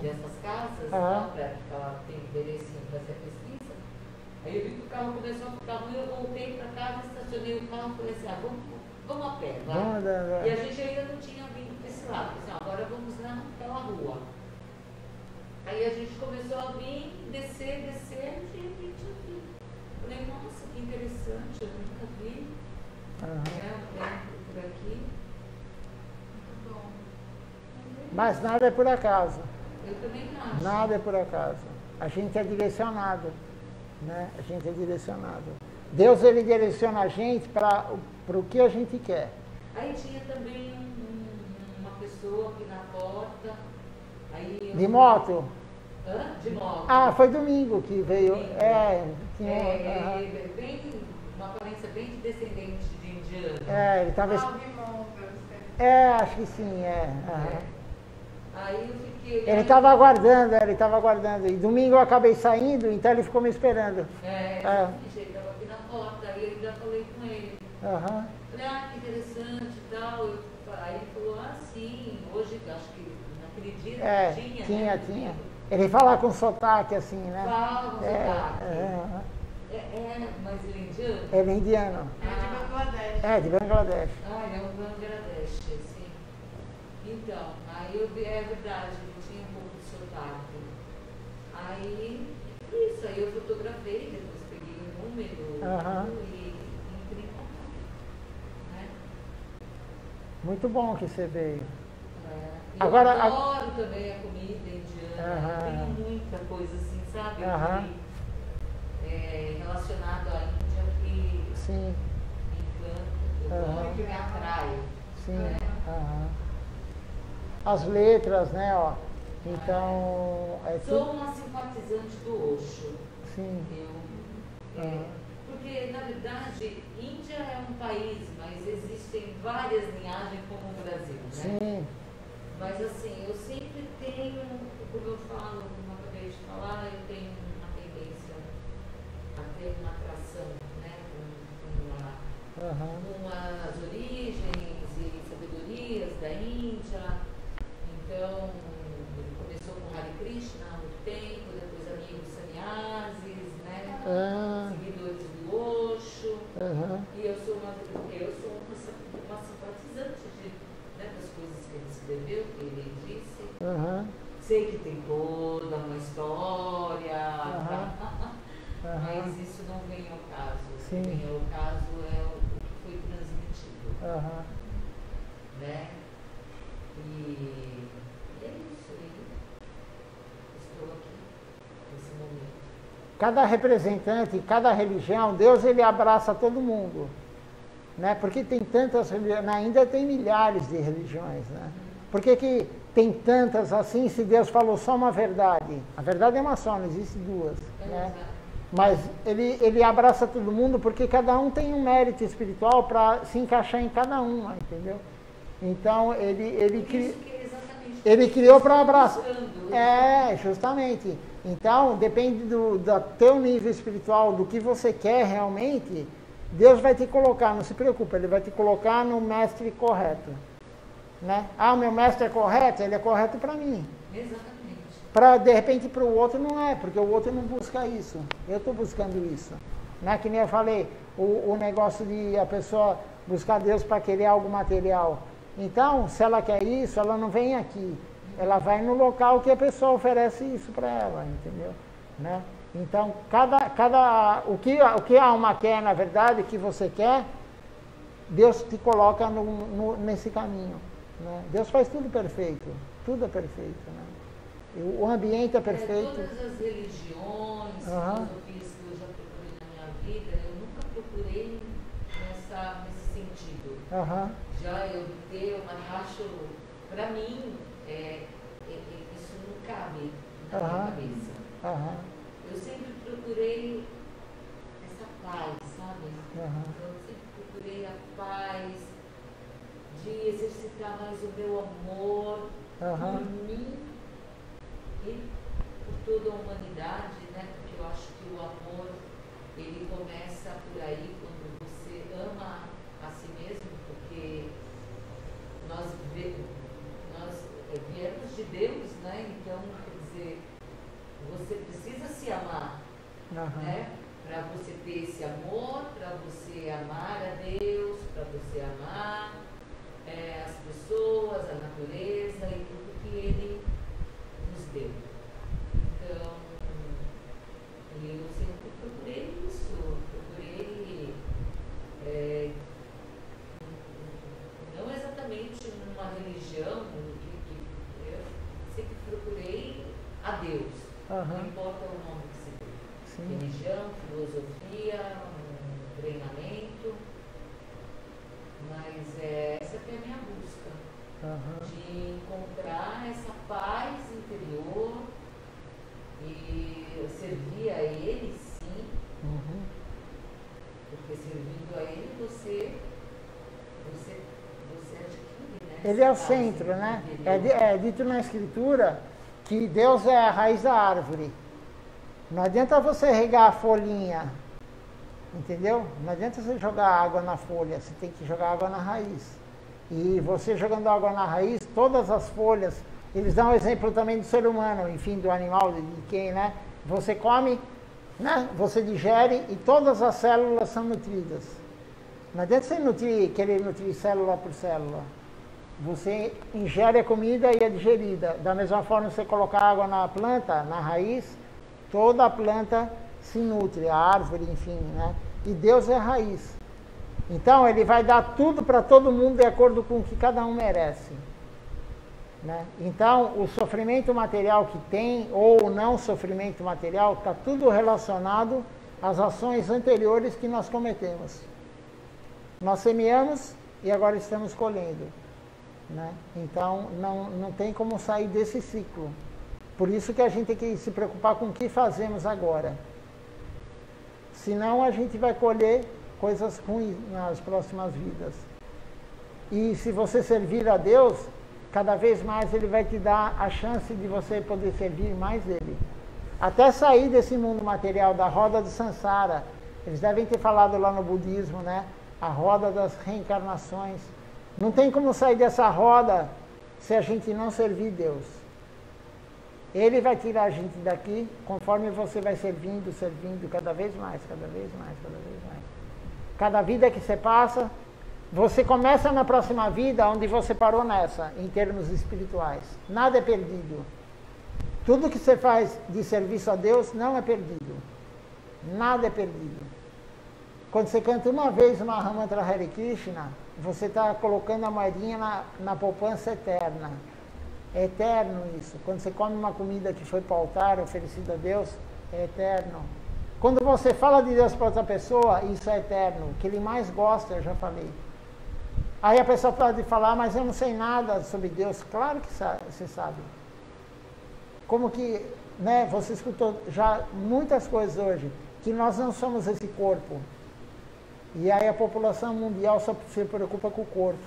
dessas casas, Aham. para que ela tenha interesse em fazer a pesquisa. Aí eu vi que o carro começou a ficar ruim, eu voltei para casa, estacionei o carro e falei assim, vamos a pé, vai. E a gente ainda não tinha vindo para esse lado, assim, agora vamos naquela rua. Aí a gente começou a vir, descer, e de repente eu vi. Falei, nossa, que interessante, eu nunca vi. Aham. Um templo por aqui. Muito bom. Mas nada é por acaso. Eu também acho. Nada é por acaso. A gente é direcionado, né? A gente é direcionado. Deus, ele direciona a gente para o que a gente quer. Aí tinha também uma pessoa aqui na porta. Aí De moto? Hã? De moto. Ah, foi domingo que veio. Bem, uma aparência bem descendente de indiano. Ele estava. Monta, Acho que sim, aham. Aí eu fiquei. Ele estava aguardando. E domingo eu acabei saindo, então ele ficou me esperando. Ele estava aqui na porta, aí eu já falei com ele. Aham. Falei, que interessante e tal. Aí ele falou, sim, hoje, acho que naquele dia tinha. Ele fala com sotaque assim, né? Fala com sotaque. Mas ele é indiano? Ele é indiano. É de Bangladesh. De Bangladesh. Ele é um Bangladesh, sim. Então, aí eu vi, é verdade, ele tinha um pouco de sotaque. Aí, isso, aí eu fotografei, depois peguei o número e entrei em contato, né? Muito bom que você veio. Eu Agora, adoro também a comida indiana, tem muita coisa assim, sabe? Relacionado à Índia que Sim. me encanta, que me atrai. Sim. Né? As letras, né? Ó. Então. Sou uma simpatizante do Osho. Sim. Porque, na verdade, Índia é um país, mas existem várias linhagens como o Brasil, né? Sim. Mas assim, eu sempre tenho, como eu falo, como eu acabei de falar, eu tenho uma tendência a ter uma atração, né, com as origens e sabedorias da Índia. Então, começou com Hare Krishna há muito tempo, depois amigos sannyasis, né, seguidores do Osho. E eu sou Sim. O caso é o que foi transmitido. Né? E é isso aí. Estou aqui nesse momento. Cada representante, cada religião, Deus ele abraça todo mundo. Né? Porque tem tantas religiões, ainda tem milhares de religiões. Né? Por que tem tantas assim se Deus falou só uma verdade? A verdade é uma só, não existe duas. Né? Mas ele abraça todo mundo porque cada um tem um mérito espiritual para se encaixar em cada uma, entendeu? Então ele criou para abraçar. Justamente. Então depende do teu nível espiritual, do que você quer realmente. Deus vai te colocar, não se preocupe, ele vai te colocar no mestre correto. Né? Ah, o meu mestre é correto? Ele é correto para mim. Exatamente. De repente para o outro não é, porque o outro não busca isso. Eu estou buscando isso. Né? Que nem eu falei, o negócio de a pessoa buscar Deus para querer algo material. Então, se ela quer isso, ela não vem aqui. Ela vai no local que a pessoa oferece isso para ela, entendeu? Né? Então, o que a alma quer, na verdade, o que você quer, Deus te coloca nesse caminho. Né? Deus faz tudo perfeito. Tudo é perfeito. Né? O ambiente é perfeito. Todas as religiões, filosofias que eu já procurei na minha vida, eu nunca procurei nesse sentido. Já eu ter uma taxa, para mim, isso não cabe na minha cabeça. Eu sempre procurei essa paz, sabe? Eu sempre procurei a paz de exercitar mais o meu amor por mim e por toda a humanidade, né? Porque eu acho que o amor, ele começa por aí, quando você ama a si mesmo, porque nós viemos de Deus, né? Então, quer dizer, você precisa se amar, né? Para você ter esse amor, para você amar a Deus, para você amar as pessoas, a natureza e tudo que Ele nos deu. Então, eu sempre procurei isso, procurei não exatamente uma religião, eu sempre procurei a Deus, não importa o nome que se dê. Religião, filosofia, um treinamento, mas essa que é a minha busca, de encontrar essa paz interior e servir a Ele, sim, porque servindo a Ele você adquire, né? Ele é o centro, né? É dito na Escritura que Deus é a raiz da árvore. Não adianta você regar a folhinha, entendeu? Não adianta você jogar água na folha, você tem que jogar água na raiz. E você jogando água na raiz, todas as folhas, eles dão o exemplo também do ser humano, enfim, do animal, de quem, né? Você come, né? Você digere e todas as células são nutridas. Não adianta você querer nutrir célula por célula. Você ingere a comida e é digerida. Da mesma forma, você colocar água na planta, na raiz, toda a planta se nutre, a árvore, enfim, né? E Deus é a raiz. Então, Ele vai dar tudo para todo mundo de acordo com o que cada um merece. Né? Então, o sofrimento material que tem, ou o não sofrimento material, está tudo relacionado às ações anteriores que nós cometemos. Nós semeamos e agora estamos colhendo. Né? Então, não tem como sair desse ciclo. Por isso que a gente tem que se preocupar com o que fazemos agora. Senão a gente vai colher coisas ruins nas próximas vidas. E se você servir a Deus, cada vez mais Ele vai te dar a chance de você poder servir mais Ele. Até sair desse mundo material, da roda do Sansara. Eles devem ter falado lá no budismo, né? A roda das reencarnações. Não tem como sair dessa roda se a gente não servir Deus. Ele vai tirar a gente daqui conforme você vai servindo cada vez mais, cada vez mais, cada vez mais. Cada vida que você passa, você começa na próxima vida onde você parou nessa, em termos espirituais. Nada é perdido. Tudo que você faz de serviço a Deus não é perdido. Nada é perdido. Quando você canta uma vez uma Mahamantra Hare Krishna, você está colocando a moedinha na poupança eterna. É eterno isso. Quando você come uma comida que foi para o altar, oferecida a Deus, é eterno. Quando você fala de Deus para outra pessoa, isso é eterno. O que ele mais gosta, eu já falei. Aí a pessoa pode falar, mas eu não sei nada sobre Deus. Claro que você sabe. Como que, né, você escutou já muitas coisas hoje, que nós não somos esse corpo. E aí a população mundial só se preocupa com o corpo.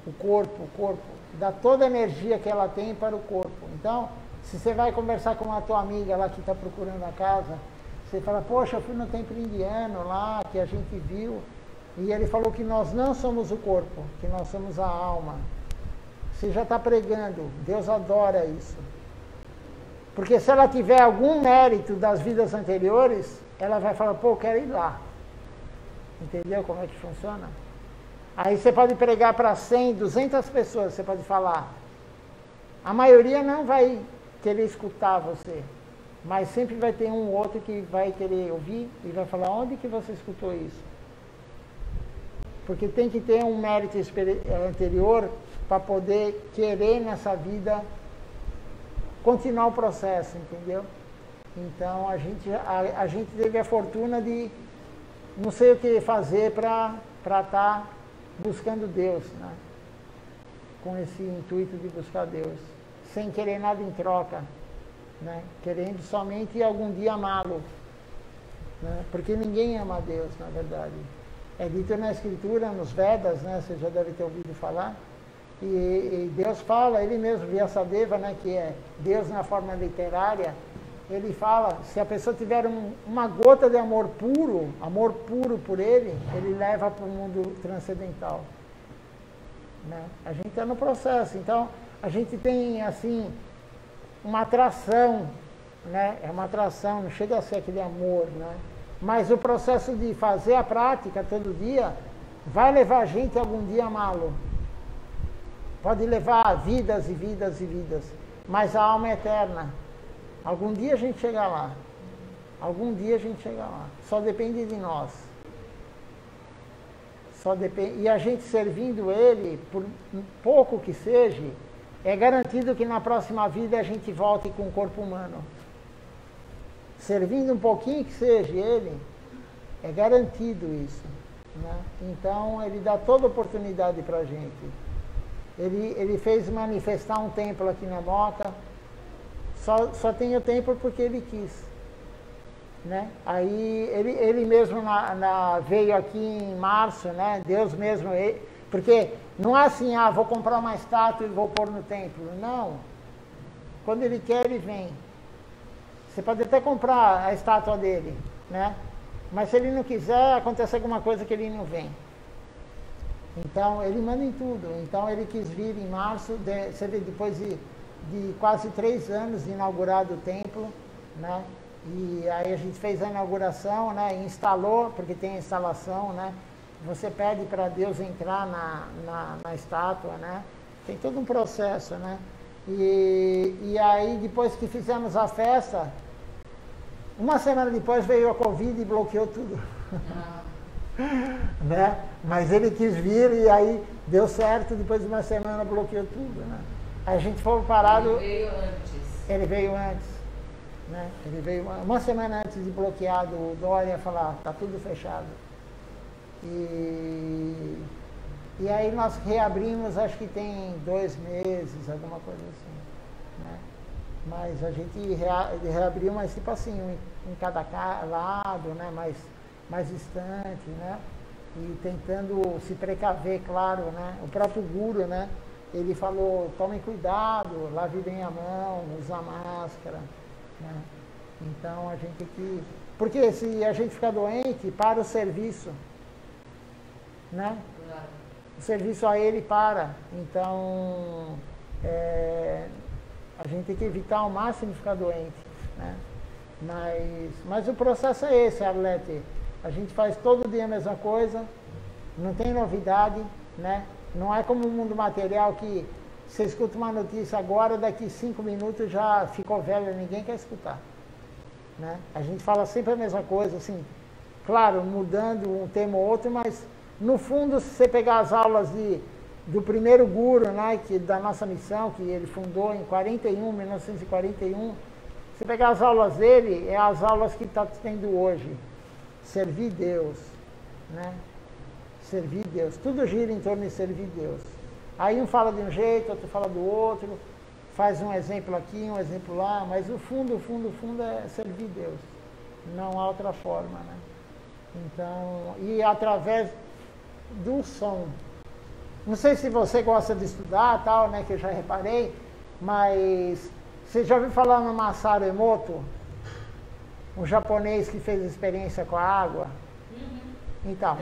O corpo. Dá toda a energia que ela tem para o corpo. Então, se você vai conversar com a tua amiga lá que está procurando a casa, você fala, poxa, eu fui no templo indiano lá, que a gente viu, e ele falou que nós não somos o corpo, que nós somos a alma. Você já está pregando, Deus adora isso. Porque se ela tiver algum mérito das vidas anteriores, ela vai falar, pô, eu quero ir lá. Entendeu como é que funciona? Aí você pode pregar para 100, 200 pessoas, você pode falar. A maioria não vai querer escutar você, mas sempre vai ter um ou outro que vai querer ouvir e vai falar, onde que você escutou isso? Porque tem que ter um mérito anterior para poder querer nessa vida continuar o processo, entendeu? Então a gente teve a fortuna de não sei o que fazer para estar buscando Deus, né? Com esse intuito de buscar Deus, sem querer nada em troca, né? Querendo somente algum dia amá-lo, né? Porque ninguém ama a Deus, na verdade. É dito na Escritura, nos Vedas, né? Você já deve ter ouvido falar, e Deus fala, ele mesmo, Vyasadeva, né? Que é Deus na forma literária, ele fala, se a pessoa tiver uma gota de amor puro por ele leva para o mundo transcendental. Né? A gente está no processo, então a gente tem assim uma atração, né? É uma atração, não chega a ser aquele amor, né? Mas o processo de fazer a prática todo dia vai levar a gente algum dia a amá-lo. Pode levar vidas e vidas e vidas, mas a alma é eterna. Algum dia a gente chega lá. Algum dia a gente chega lá. Só depende de nós. Só depende. E a gente servindo ele, por pouco que seja, é garantido que na próxima vida a gente volte com o corpo humano. Servindo um pouquinho que seja ele, é garantido isso. Né? Então ele dá toda oportunidade para a gente. Ele fez manifestar um templo aqui na Moca. Só tem o templo porque ele quis. Né? Aí ele mesmo veio aqui em março, né? Deus mesmo, porque não é assim, vou comprar uma estátua e vou pôr no templo. Não. Quando ele quer, ele vem. Você pode até comprar a estátua dele, né? Mas se ele não quiser, acontece alguma coisa que ele não vem. Então, ele manda em tudo. Então, ele quis vir em março, você vê, depois de quase 3 anos de inaugurado o templo, né? E aí a gente fez a inauguração, né? E instalou, porque tem a instalação, né? Você pede para Deus entrar na estátua, né? Tem todo um processo, né? E aí, depois que fizemos a festa, uma semana depois veio a Covid e bloqueou tudo. Né? Mas ele quis vir e aí deu certo, depois de uma semana bloqueou tudo, né? A gente foi parado. Ele veio antes. Ele veio antes, né? Ele veio uma semana antes de bloqueado, o Dória falar, tá tudo fechado. E aí nós reabrimos, acho que tem 2 meses, alguma coisa assim, né? Mas a gente reabriu, mas tipo assim, em cada lado, né? Mais distante, né? E tentando se precaver, claro, né? O próprio Guru, né? Ele falou, tomem cuidado, lave bem a mão, usa máscara, né? Então a gente tem que... Porque se a gente ficar doente, para o serviço, né? O serviço a ele para. Então, a gente tem que evitar ao máximo ficar doente, né? Mas o processo é esse, Arlete. A gente faz todo dia a mesma coisa, não tem novidade, né? Não é como o mundo material que você escuta uma notícia agora, daqui 5 minutos já ficou velho, ninguém quer escutar, né? A gente fala sempre a mesma coisa, assim, Claro, mudando um tema ou outro, mas no fundo, se você pegar as aulas do primeiro guru, né, da nossa missão, que ele fundou em 1941, se pegar as aulas dele, é as aulas que está tendo hoje. Servir Deus, né? Servir Deus. Tudo gira em torno de servir Deus. Aí um fala de um jeito, outro fala do outro, faz um exemplo aqui, um exemplo lá, mas o fundo é servir Deus. Não há outra forma, né? Então, e através do som. Não sei se você gosta de estudar, tal, né, que eu já reparei, mas você já ouviu falar no Masaru Emoto? Um japonês que fez experiência com a água? Então,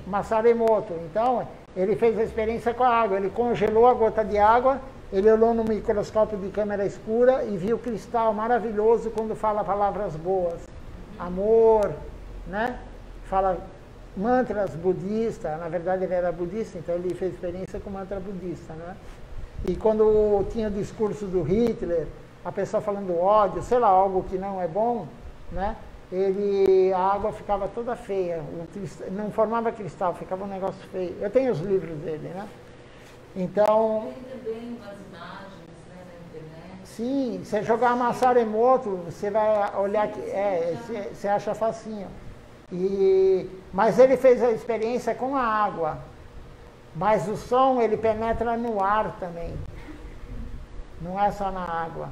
Masaru Emoto. Então, ele fez a experiência com a água. Ele congelou a gota de água, ele olhou no microscópio de câmera escura e viu o cristal maravilhoso quando fala palavras boas. Amor, né? Fala mantras budistas. Na verdade, ele era budista, então ele fez experiência com mantra budista, né? E quando tinha o discurso do Hitler, a pessoa falando ódio, sei lá, algo que não é bom, né? A água ficava toda feia, não formava cristal, ficava um negócio feio. Eu tenho os livros dele, né? Então... Tem também umas imagens, né, na internet. Sim, você jogar Masaru Emoto, você vai olhar que você acha facinho. Mas ele fez a experiência com a água. Mas o som, ele penetra no ar também. Não é só na água.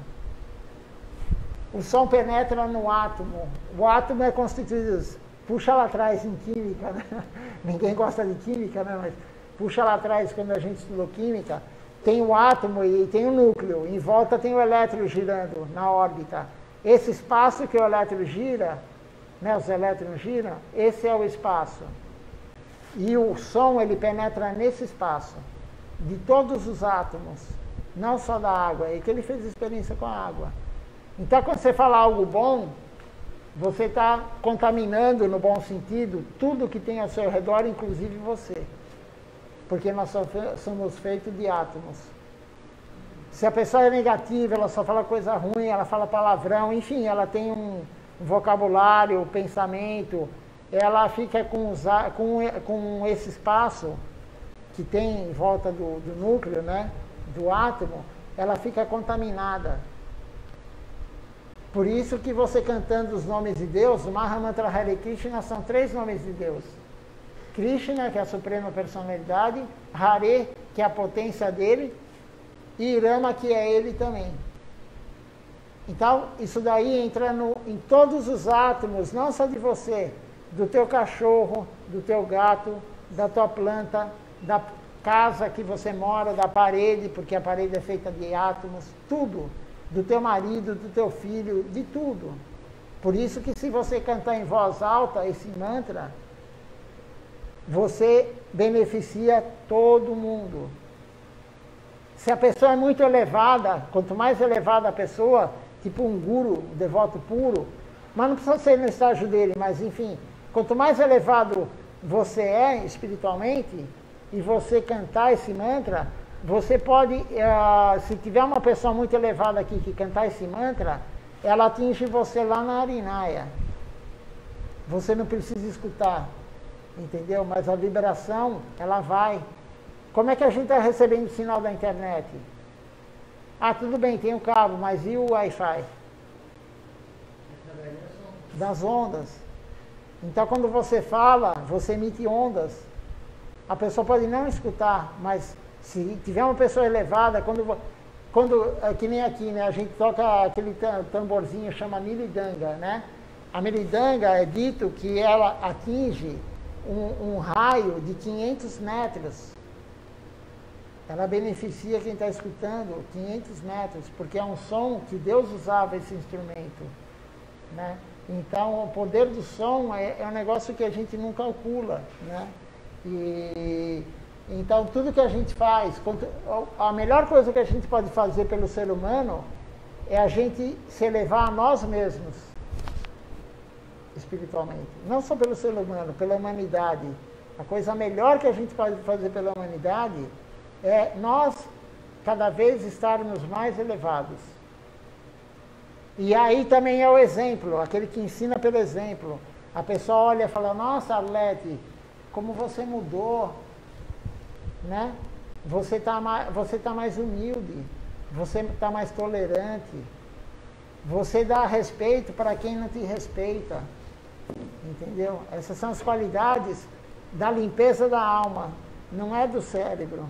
O som penetra no átomo. O átomo é constituído, puxa lá atrás em química, né? Ninguém gosta de química, né? Mas puxa lá atrás, quando a gente estudou química, tem o átomo e tem o núcleo. Em volta tem o elétron girando na órbita. Esse espaço que o elétron gira, né, os elétrons giram, esse é o espaço. E o som, ele penetra nesse espaço, de todos os átomos, não só da água. É que ele fez experiência com a água. Então, quando você fala algo bom, você está contaminando, no bom sentido, tudo que tem ao seu redor, inclusive você. Porque nós somos feitos de átomos. Se a pessoa é negativa, ela só fala coisa ruim, ela fala palavrão, enfim, ela tem um vocabulário, um pensamento, ela fica com esse espaço que tem em volta do núcleo, né, do átomo, ela fica contaminada. Por isso que você cantando os nomes de Deus, o Mahamantra Hare Krishna são 3 nomes de Deus. Krishna, que é a suprema personalidade, Hare, que é a potência dele, e Rama, que é ele também. Então, isso daí entra em todos os átomos, não só de você, do teu cachorro, do teu gato, da tua planta, da casa que você mora, da parede, porque a parede é feita de átomos, tudo. Do teu marido, do teu filho, de tudo. Por isso que se você cantar em voz alta esse mantra, você beneficia todo mundo. Se a pessoa é muito elevada, quanto mais elevada a pessoa, tipo um guru, um devoto puro, mas não precisa ser no estágio dele, mas enfim, quanto mais elevado você é espiritualmente, e você cantar esse mantra, você pode, se tiver uma pessoa muito elevada aqui que cantar esse mantra, ela atinge você lá na Harinaya. Você não precisa escutar, entendeu? Mas a vibração, ela vai. Como é que a gente está recebendo o sinal da internet? Ah, tudo bem, tem o cabo, mas e o Wi-Fi? Das ondas. Então, quando você fala, você emite ondas. A pessoa pode não escutar, mas se tiver uma pessoa elevada, que nem aqui, né, a gente toca aquele tamborzinho, chama miridanga, né? A miridanga é dito que ela atinge um raio de 500 metros. Ela beneficia quem está escutando 500 metros, porque é um som que Deus usava esse instrumento, né? Então, o poder do som é um negócio que a gente não calcula, né? Então, tudo que a gente faz, a melhor coisa que a gente pode fazer pelo ser humano é a gente se elevar a nós mesmos, espiritualmente. Não só pelo ser humano, pela humanidade. A coisa melhor que a gente pode fazer pela humanidade é nós, cada vez, estarmos mais elevados. E aí também é o exemplo, aquele que ensina pelo exemplo. A pessoa olha e fala, nossa, Arlete, como você mudou, né? Você tá mais humilde, você está mais tolerante, você dá respeito para quem não te respeita, entendeu? Essas são as qualidades da limpeza da alma, não é do cérebro.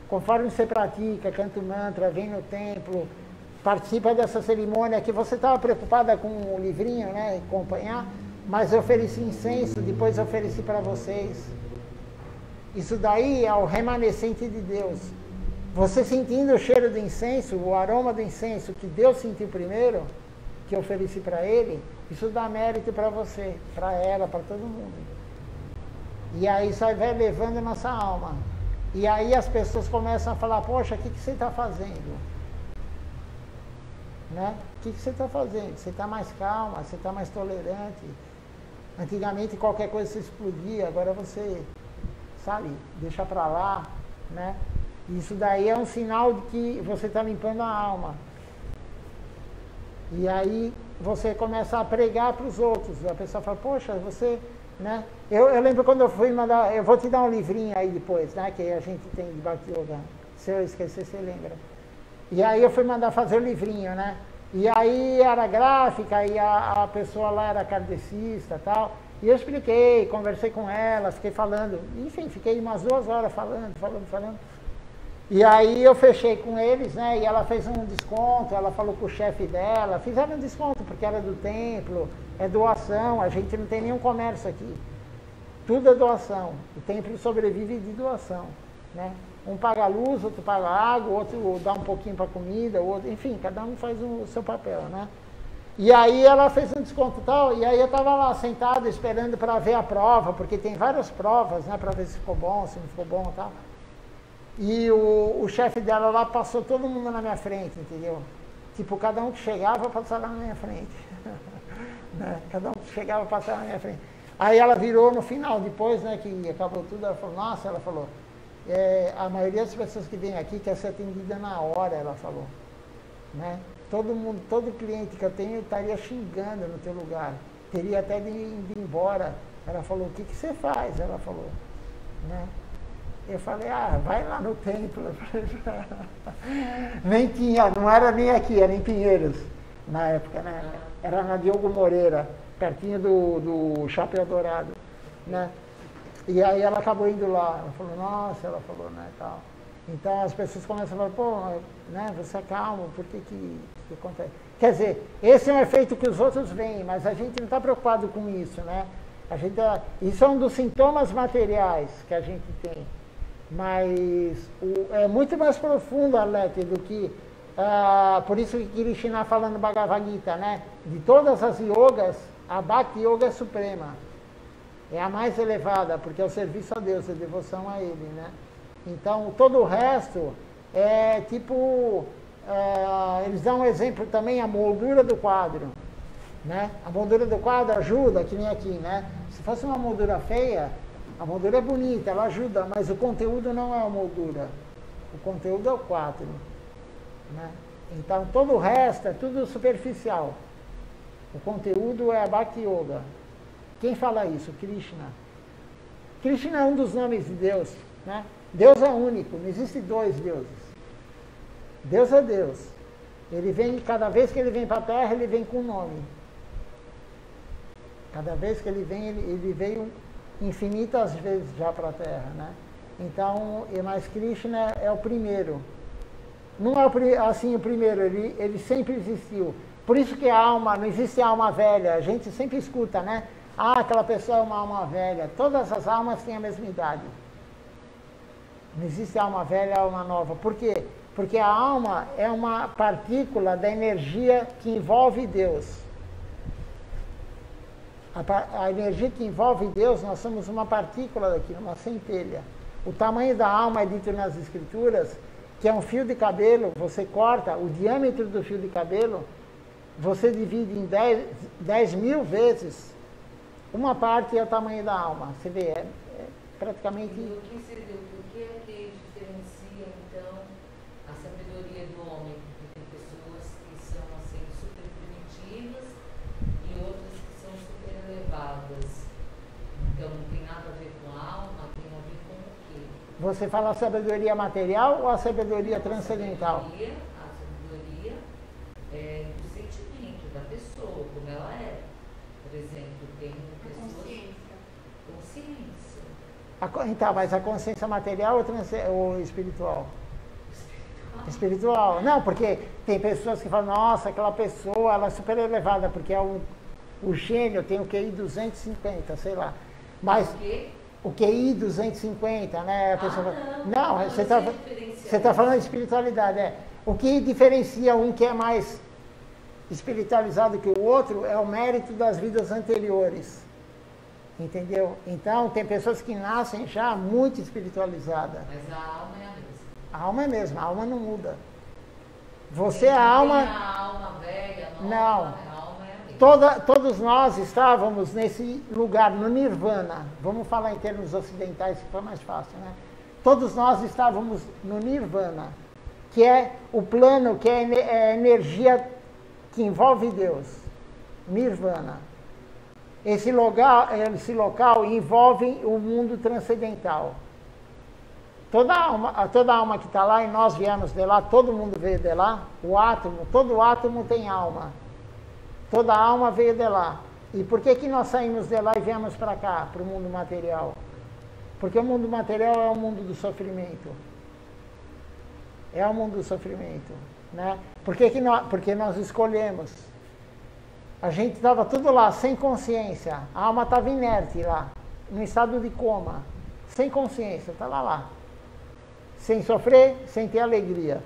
Conforme você pratica, canta o mantra, vem no templo, participa dessa cerimônia que você estava preocupada com o livrinho, né, acompanhar, mas eu ofereci incenso, depois eu ofereci para vocês. Isso daí é o remanescente de Deus. Você sentindo o cheiro do incenso, o aroma do incenso que Deus sentiu primeiro, que eu ofereci para Ele, isso dá mérito para você, para ela, para todo mundo. E aí isso aí vai levando a nossa alma. E aí as pessoas começam a falar, poxa, o que você está fazendo? Né? O que você está fazendo? Você está mais calma, você está mais tolerante. Antigamente qualquer coisa se explodia, agora você, sabe, deixa para lá, né? Isso daí é um sinal de que você está limpando a alma. E aí você começa a pregar para os outros. A pessoa fala, poxa, você, né? Eu lembro quando eu fui mandar, eu vou te dar um livrinho aí depois, né? Que a gente tem de Bhakti Yoga. Se eu esquecer, você lembra. E aí eu fui mandar fazer o livrinho, né? E aí era gráfica e a pessoa lá era kardecista e tal. E eu expliquei, conversei com ela, fiquei falando. Enfim, fiquei umas 2 horas falando. E aí eu fechei com eles, né? E ela fez um desconto, ela falou com o chefe dela. Fizeram um desconto, porque era do templo, é doação, a gente não tem nenhum comércio aqui. Tudo é doação. O templo sobrevive de doação, né? Um paga a luz, outro paga a água, outro dá um pouquinho para comida, outro, enfim, cada um faz o seu papel, né? E aí ela fez um desconto e tal, e aí eu estava lá sentado esperando para ver a prova, porque tem várias provas, né, para ver se ficou bom, se não ficou bom e tal. E o chefe dela lá passou todo mundo na minha frente, entendeu? Tipo, cada um que chegava passava na minha frente. Né? Cada um que chegava passava na minha frente. Aí ela virou no final, depois, né, que acabou tudo, ela falou, nossa, ela falou, a maioria das pessoas que vem aqui quer ser atendida na hora, ela falou, né? Todo cliente que eu tenho estaria xingando no teu lugar, teria até de ir embora. Ela falou, o que você faz? Ela falou, né? Eu falei, vai lá no templo. Nem tinha, não era nem aqui, era em Pinheiros, na época, né? Era na Diogo Moreira, pertinho do Chapéu Dourado, né? E aí ela acabou indo lá, ela falou, nossa, ela falou, né, tal. Então as pessoas começam a falar, pô, né, você é calmo, por que acontece? Quer dizer, esse é um efeito que os outros veem, mas a gente não está preocupado com isso, né? Isso é um dos sintomas materiais que a gente tem. Mas é muito mais profundo, Arlete, do que... por isso que Krishna falando Bhagavad Gita, né? De todas as yogas, a Bhakti Yoga é suprema. É a mais elevada, porque é o serviço a Deus, a devoção a Ele, né? Então, todo o resto é tipo... eles dão um exemplo também, a moldura do quadro, né? A moldura do quadro ajuda, que nem aqui, né? Se fosse uma moldura feia, a moldura é bonita, ela ajuda, mas o conteúdo não é a moldura. O conteúdo é o quadro, né? Então, todo o resto é tudo superficial. O conteúdo é a Bhakti Yoga. Quem fala isso? Krishna. Krishna é um dos nomes de Deus, né? Deus é único, não existe 2 deuses. Deus é Deus. Ele vem, cada vez que ele vem para a Terra, ele vem com um nome. Cada vez que ele vem, ele veio infinitas vezes já para a Terra, né? Então, mas Krishna é o primeiro. Não é assim o primeiro, ele sempre existiu. Por isso que a alma, não existe alma velha, a gente sempre escuta, né? Aquela pessoa é uma alma velha. Todas as almas têm a mesma idade. Não existe alma velha, alma nova. Por quê? Porque a alma é uma partícula da energia que envolve Deus. A energia que envolve Deus, nós somos uma partícula daquilo, uma centelha. O tamanho da alma é dito nas Escrituras, que é um fio de cabelo, você corta o diâmetro do fio de cabelo, você divide em 10 mil vezes, uma parte é o tamanho da alma. Você vê, é praticamente... E o que é que diferencia, então, a sabedoria do homem? Porque tem pessoas que são, assim, super Então não tem nada a ver com a alma, tem a ver com o quê? Você fala a sabedoria material ou a sabedoria transcendental? A sabedoria é do sentimento da pessoa, como ela é. Por exemplo, tem pessoas... Consciência. Então, mas a consciência material ou espiritual? Espiritual. Não, porque tem pessoas que falam, nossa, aquela pessoa, ela é super elevada, porque é o gênio tem o QI 250, sei lá. Mas o QI 250, né? A pessoa não, você está falando de espiritualidade. O que diferencia um que é mais espiritualizado que o outro é o mérito das vidas anteriores. Entendeu? Então, tem pessoas que nascem já muito espiritualizadas. Mas a alma é a mesma. A alma é a mesma, a alma não muda. Você, a alma... a alma velha, nova, não. A alma é a mesma. Todos nós estávamos nesse lugar, no Nirvana. Vamos falar em termos ocidentais, que foi mais fácil, né? Todos nós estávamos no Nirvana, que é o plano, que é a energia que envolve Deus. Nirvana. Esse local envolve o mundo transcendental. Toda alma que está lá, e nós viemos de lá, todo mundo veio de lá, todo átomo tem alma. Toda alma veio de lá. E por que nós saímos de lá e viemos para cá, para o mundo material? Porque o mundo material é o mundo do sofrimento. É o mundo do sofrimento. Né? Porque nós escolhemos. A gente estava tudo lá, sem consciência. A alma estava inerte lá, no estado de coma. Sem consciência, estava lá. Sem sofrer, sem ter alegria.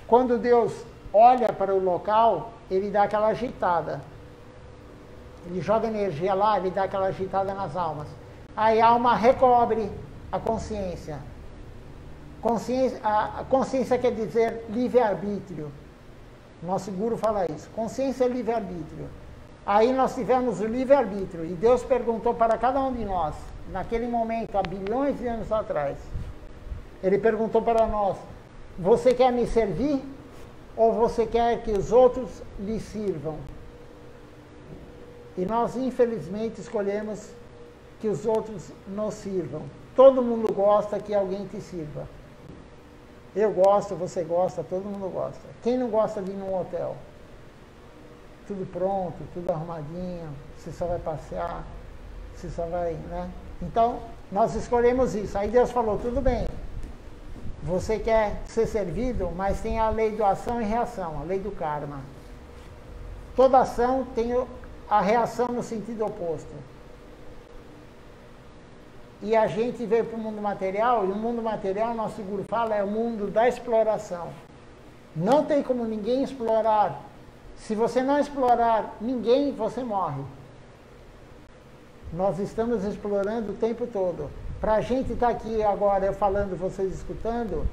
Quando Deus olha para o local, ele dá aquela agitada. Ele joga energia lá, ele dá aquela agitada nas almas. Aí a alma recobre a consciência. A consciência quer dizer livre-arbítrio. Nosso guru fala isso. Consciência é livre-arbítrio. Aí nós tivemos o livre-arbítrio. E Deus perguntou para cada um de nós, naquele momento, há bilhões de anos atrás, ele perguntou para nós, você quer me servir ou você quer que os outros lhe sirvam? E nós, infelizmente, escolhemos que os outros nos sirvam. Todo mundo gosta que alguém te sirva. Eu gosto, você gosta, todo mundo gosta. Quem não gosta de ir num hotel? Tudo pronto, tudo arrumadinho, você só vai passear, você só vai, né? Então, nós escolhemos isso. Aí Deus falou, tudo bem, você quer ser servido, mas tem a lei do ação e reação, a lei do karma. Toda ação tem a reação no sentido oposto. E a gente veio para o mundo material, e o mundo material, nosso guru fala, é o mundo da exploração. Não tem como ninguém explorar. Se você não explorar ninguém, você morre. Nós estamos explorando o tempo todo. Para a gente estar aqui agora, eu falando, vocês escutando,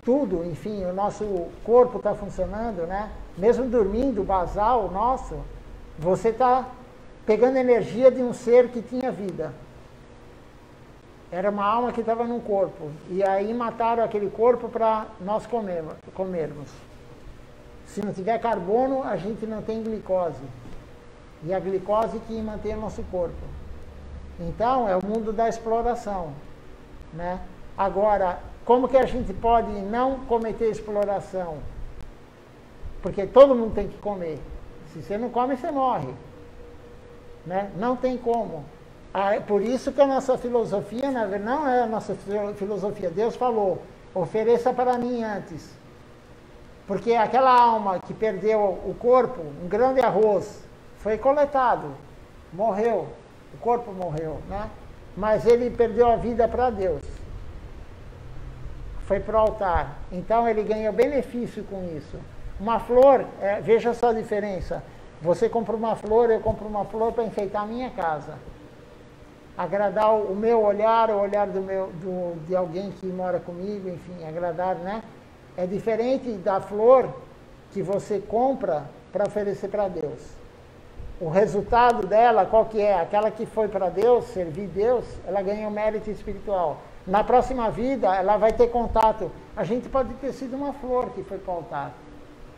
tudo, enfim, o nosso corpo está funcionando, né? Mesmo dormindo, o basal nosso, você está pegando energia de um ser que tinha vida. Era uma alma que estava num corpo. E aí mataram aquele corpo para nós comermos. Se não tiver carbono, a gente não tem glicose. E a glicose que mantém o nosso corpo. Então, é o mundo da exploração. Né? Agora, como que a gente pode não cometer exploração? Porque todo mundo tem que comer. Se você não come, você morre. Né? Não tem como. Por isso que a nossa filosofia, na verdade, não é a nossa filosofia. Deus falou, ofereça para mim antes. Porque aquela alma que perdeu o corpo, um grão de arroz, foi coletado, morreu, o corpo morreu, né? Mas ele perdeu a vida para Deus. Foi para o altar. Então ele ganhou benefício com isso. Uma flor, veja só a diferença. Você compra uma flor, eu compro uma flor para enfeitar a minha casa. Agradar o meu olhar, o olhar de alguém que mora comigo, enfim, agradar, né? É diferente da flor que você compra para oferecer para Deus. O resultado dela, qual que é? Aquela que foi para Deus, servir Deus, ela ganha um mérito espiritual. Na próxima vida, ela vai ter contato. A gente pode ter sido uma flor que foi para o altar,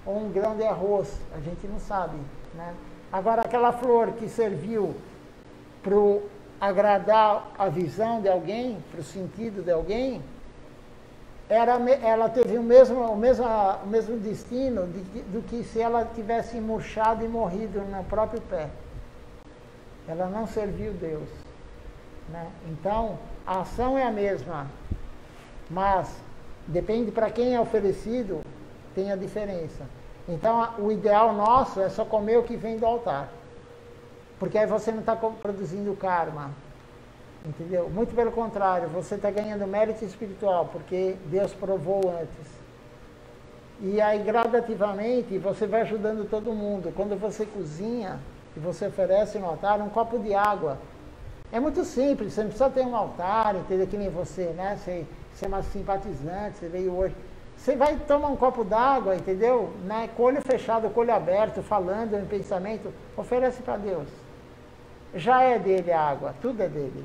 ou um grão de arroz, a gente não sabe, né? Agora, aquela flor que serviu para o agradar a visão de alguém, para o sentido de alguém, ela teve o mesmo destino do que se ela tivesse murchado e morrido no próprio pé. Ela não serviu Deus, né? Então, a ação é a mesma, mas depende para quem é oferecido, tem a diferença. Então, o ideal nosso é só comer o que vem do altar. Porque aí você não está produzindo karma. Entendeu? Muito pelo contrário, você está ganhando mérito espiritual, porque Deus provou antes. E aí, gradativamente, você vai ajudando todo mundo. Quando você cozinha e você oferece no altar um copo de água, é muito simples, você não precisa ter um altar, entendeu? Que nem você, né? Você é mais simpatizante, você veio hoje. Você vai tomar um copo d'água, entendeu? Né? Com o olho fechado, com o olho aberto, falando em pensamento, oferece para Deus. Já é dele a água, tudo é dele.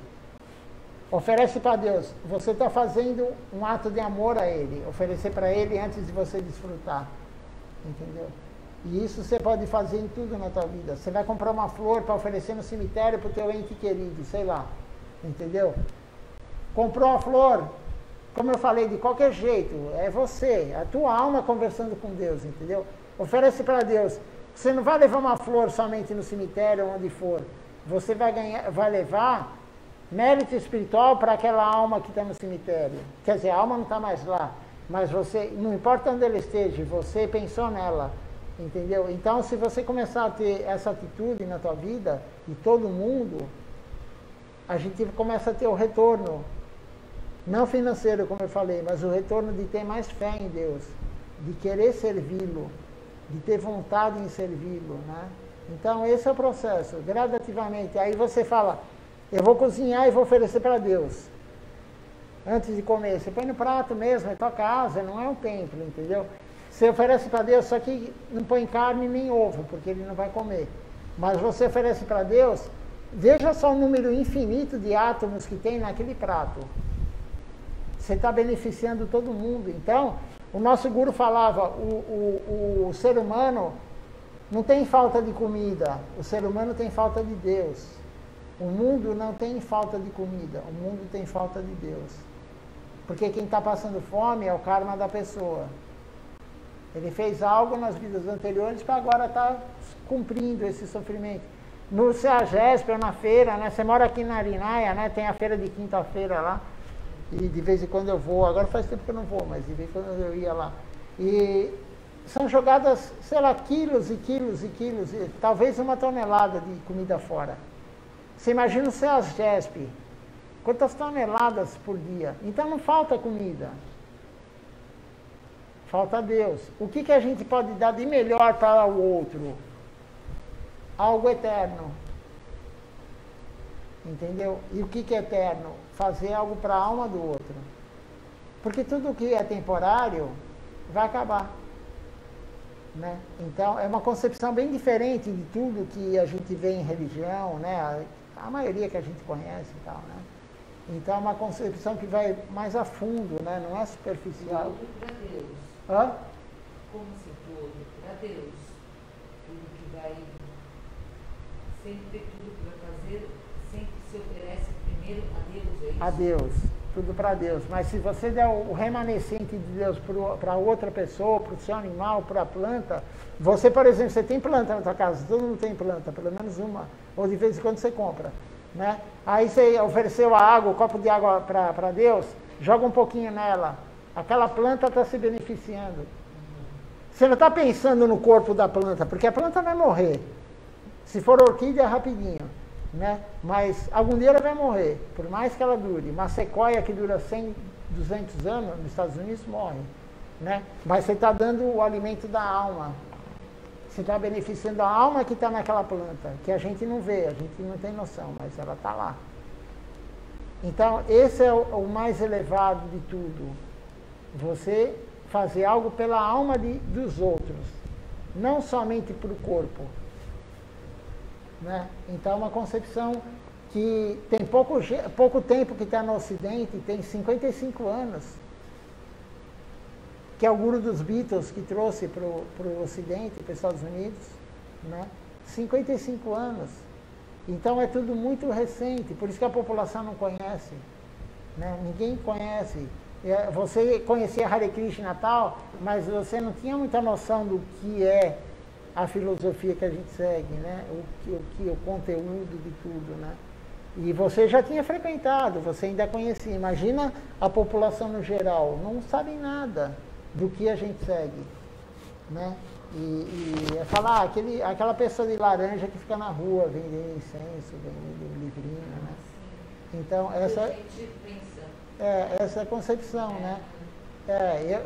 Oferece para Deus. Você está fazendo um ato de amor a Ele. Oferecer para Ele antes de você desfrutar. Entendeu? E isso você pode fazer em tudo na tua vida. Você vai comprar uma flor para oferecer no cemitério para o teu ente querido, sei lá. Entendeu? Comprou a flor, como eu falei, de qualquer jeito. É você, a tua alma conversando com Deus, entendeu? Oferece para Deus. Você não vai levar uma flor somente no cemitério, onde for. Você vai levar mérito espiritual para aquela alma que está no cemitério. Quer dizer, a alma não está mais lá, mas você, não importa onde ela esteja, você pensou nela, entendeu? Então, se você começar a ter essa atitude na tua vida, e todo mundo, a gente começa a ter o retorno, não financeiro, como eu falei, mas o retorno de ter mais fé em Deus, de querer servi-lo, de ter vontade em servi-lo, né? Então, esse é o processo, gradativamente. Aí você fala, eu vou cozinhar e vou oferecer para Deus. Antes de comer, você põe no prato mesmo, é tua casa, não é um templo, entendeu? Você oferece para Deus, só que não põe carne nem ovo, porque ele não vai comer. Mas você oferece para Deus, veja só o número infinito de átomos que tem naquele prato. Você está beneficiando todo mundo. Então, o nosso guru falava, o ser humano não tem falta de comida, o ser humano tem falta de Deus. O mundo não tem falta de comida, o mundo tem falta de Deus. Porque quem está passando fome é o karma da pessoa. Ele fez algo nas vidas anteriores para agora estar cumprindo esse sofrimento. No CEAGESP, na feira, né? Você mora aqui na Arinaia, né? Tem a feira de quinta-feira lá. E de vez em quando eu vou, agora faz tempo que eu não vou, mas de vez em quando eu ia lá. E são jogadas, sei lá, quilos e quilos e quilos, e talvez 1 tonelada de comida fora. Você imagina o CEAGESP, quantas toneladas por dia? Então não falta comida, falta Deus. O que a gente pode dar de melhor para o outro? Algo eterno. Entendeu? E o que é eterno? Fazer algo para a alma do outro. Porque tudo que é temporário vai acabar. Né? Então, é uma concepção bem diferente de tudo que a gente vê em religião, né? A maioria que a gente conhece e tal, né? Então, é uma concepção que vai mais a fundo, né? Não é superficial. Tudo para Deus. Hã? Como se tudo para Deus. Tudo que vai... Sempre tudo que vai fazer, sempre se oferece primeiro a Deus, é isso? A Deus. Tudo para Deus. Mas se você der o remanescente de Deus para outra pessoa, para o seu animal, para a planta, você, por exemplo, você tem planta na sua casa, todo mundo tem planta, pelo menos uma, ou de vez em quando você compra, né? Aí você ofereceu a água, o copo de água para Deus, joga um pouquinho nela, aquela planta está se beneficiando. Você não está pensando no corpo da planta, porque a planta vai morrer. Se for orquídea, é rapidinho. Né? Mas algum dia ela vai morrer, por mais que ela dure. Uma sequoia que dura 100, 200 anos, nos Estados Unidos morre. Né? Mas você está dando o alimento da alma. Você está beneficiando a alma que está naquela planta, que a gente não vê, a gente não tem noção, mas ela está lá. Então, esse é o mais elevado de tudo. Você fazer algo pela alma dos outros, não somente para o corpo. Né? Então, é uma concepção que tem pouco tempo que está no Ocidente, tem 55 anos, que é o guru dos Beatles que trouxe para o Ocidente, para os Estados Unidos, né? 55 anos. Então é tudo muito recente, por isso que a população não conhece, né? Ninguém conhece. Você conhecia Hare Krishna e tal, mas você não tinha muita noção do que é a filosofia que a gente segue, né? O conteúdo de tudo, né? E você já tinha frequentado, você ainda conhecia. Imagina a população no geral, não sabe nada do que a gente segue, né? E é falar, aquela pessoa de laranja que fica na rua vendendo incenso, vendendo livrinho, né? Então, essa é a concepção, né?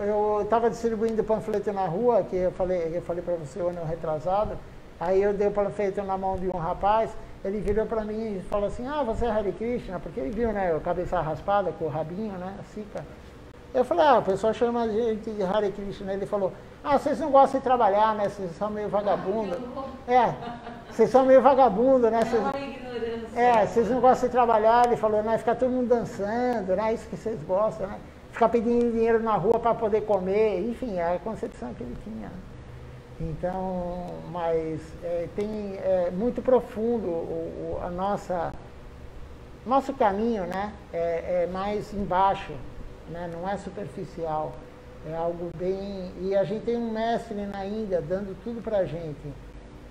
Eu estava distribuindo panfleto na rua, que eu falei para você o ano retrasado, aí eu dei o panfleto na mão de um rapaz, ele virou para mim e falou assim, você é Hare Krishna, porque ele viu, né, a cabeça raspada com o rabinho, né, a cica. Eu falei, o pessoal chama a gente de Hare Krishna. Ele falou, vocês não gostam de trabalhar, né? Vocês são meio vagabundo. Vocês são meio vagabundo, né? É uma ignorância. Vocês não gostam de trabalhar. Ele falou, né? Ficar todo mundo dançando, né? Isso que vocês gostam, né? Ficar pedindo dinheiro na rua para poder comer. Enfim, é a concepção que ele tinha. Então, mas tem muito profundo nosso caminho, né? É mais embaixo. Né? Não é superficial, é algo bem... E a gente tem um mestre na Índia dando tudo para a gente,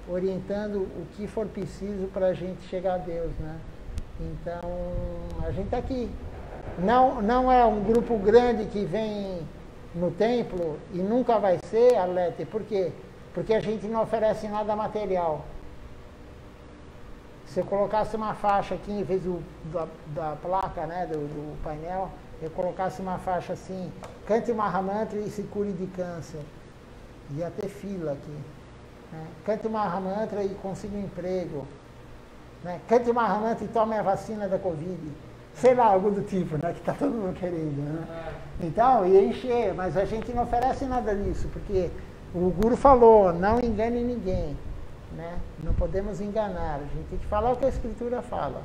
orientando o que for preciso para a gente chegar a Deus, né? Então, a gente está aqui. Não é um grupo grande que vem no templo e nunca vai ser, Arlete. Por quê? Porque a gente não oferece nada material. Se eu colocasse uma faixa aqui em vez da placa, né, do painel, eu colocasse uma faixa assim, cante Mahamantra e se cure de câncer. Ia ter fila aqui. Né? Cante Mahamantra e consiga um emprego. Né? Cante Mahamantra e tome a vacina da Covid. Sei lá, algo do tipo, né? Que está todo mundo querendo. Né? Então, ia encher, mas a gente não oferece nada disso, porque o Guru falou, não engane ninguém. Né? Não podemos enganar, a gente tem que falar o que a Escritura fala.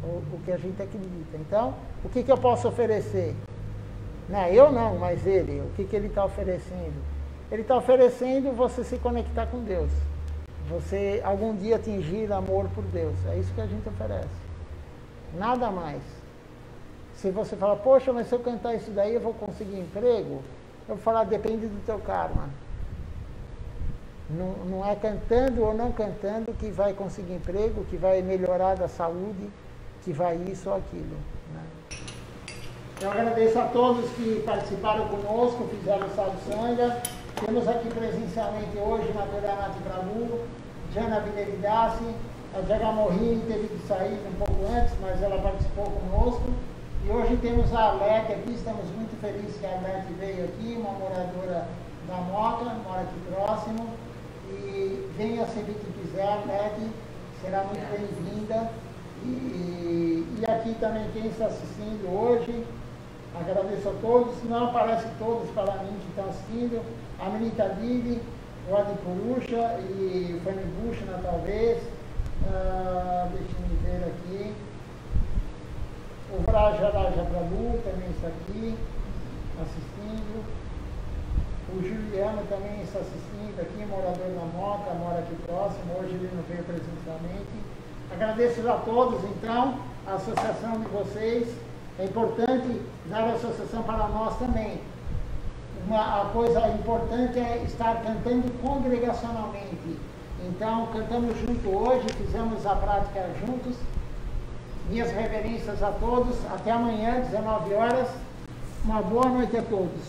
O que a gente acredita. Então, o que eu posso oferecer? Né? Eu não, mas ele. O que ele está oferecendo? Ele está oferecendo você se conectar com Deus. Você algum dia atingir amor por Deus. É isso que a gente oferece. Nada mais. Se você falar, poxa, mas se eu cantar isso daí eu vou conseguir emprego? Eu vou falar, depende do teu karma. Não é cantando ou não cantando que vai conseguir emprego, que vai melhorar da saúde, que vai isso ou aquilo. Né? Eu agradeço a todos que participaram conosco, fizeram o Sadhusanga. Temos aqui presencialmente hoje Madhuramati Prabhu, Jana Vinevidasi, a Jagamohini teve que sair um pouco antes, mas ela participou conosco. E hoje temos a Arlete aqui, estamos muito felizes que a Arlete veio aqui, uma moradora da Moca, mora aqui próximo. E venha sempre que quiser, Arlete, será muito bem-vinda. E aqui também quem está assistindo hoje, agradeço a todos, se não aparece todos para mim que estão assistindo, a Menita Didi, o Adipurusha e o Fani Bhushana talvez, deixa eu ver aqui, o Vrajaraja Prabhu também está aqui assistindo, o Juliano também está assistindo aqui, morador da Moca, mora aqui próximo, hoje ele não veio presencialmente. Agradeço a todos, então, a associação de vocês. É importante dar a associação para nós também. A coisa importante é estar cantando congregacionalmente. Então, cantamos junto hoje, fizemos a prática juntos. Minhas reverências a todos. Até amanhã, 19 horas. Uma boa noite a todos.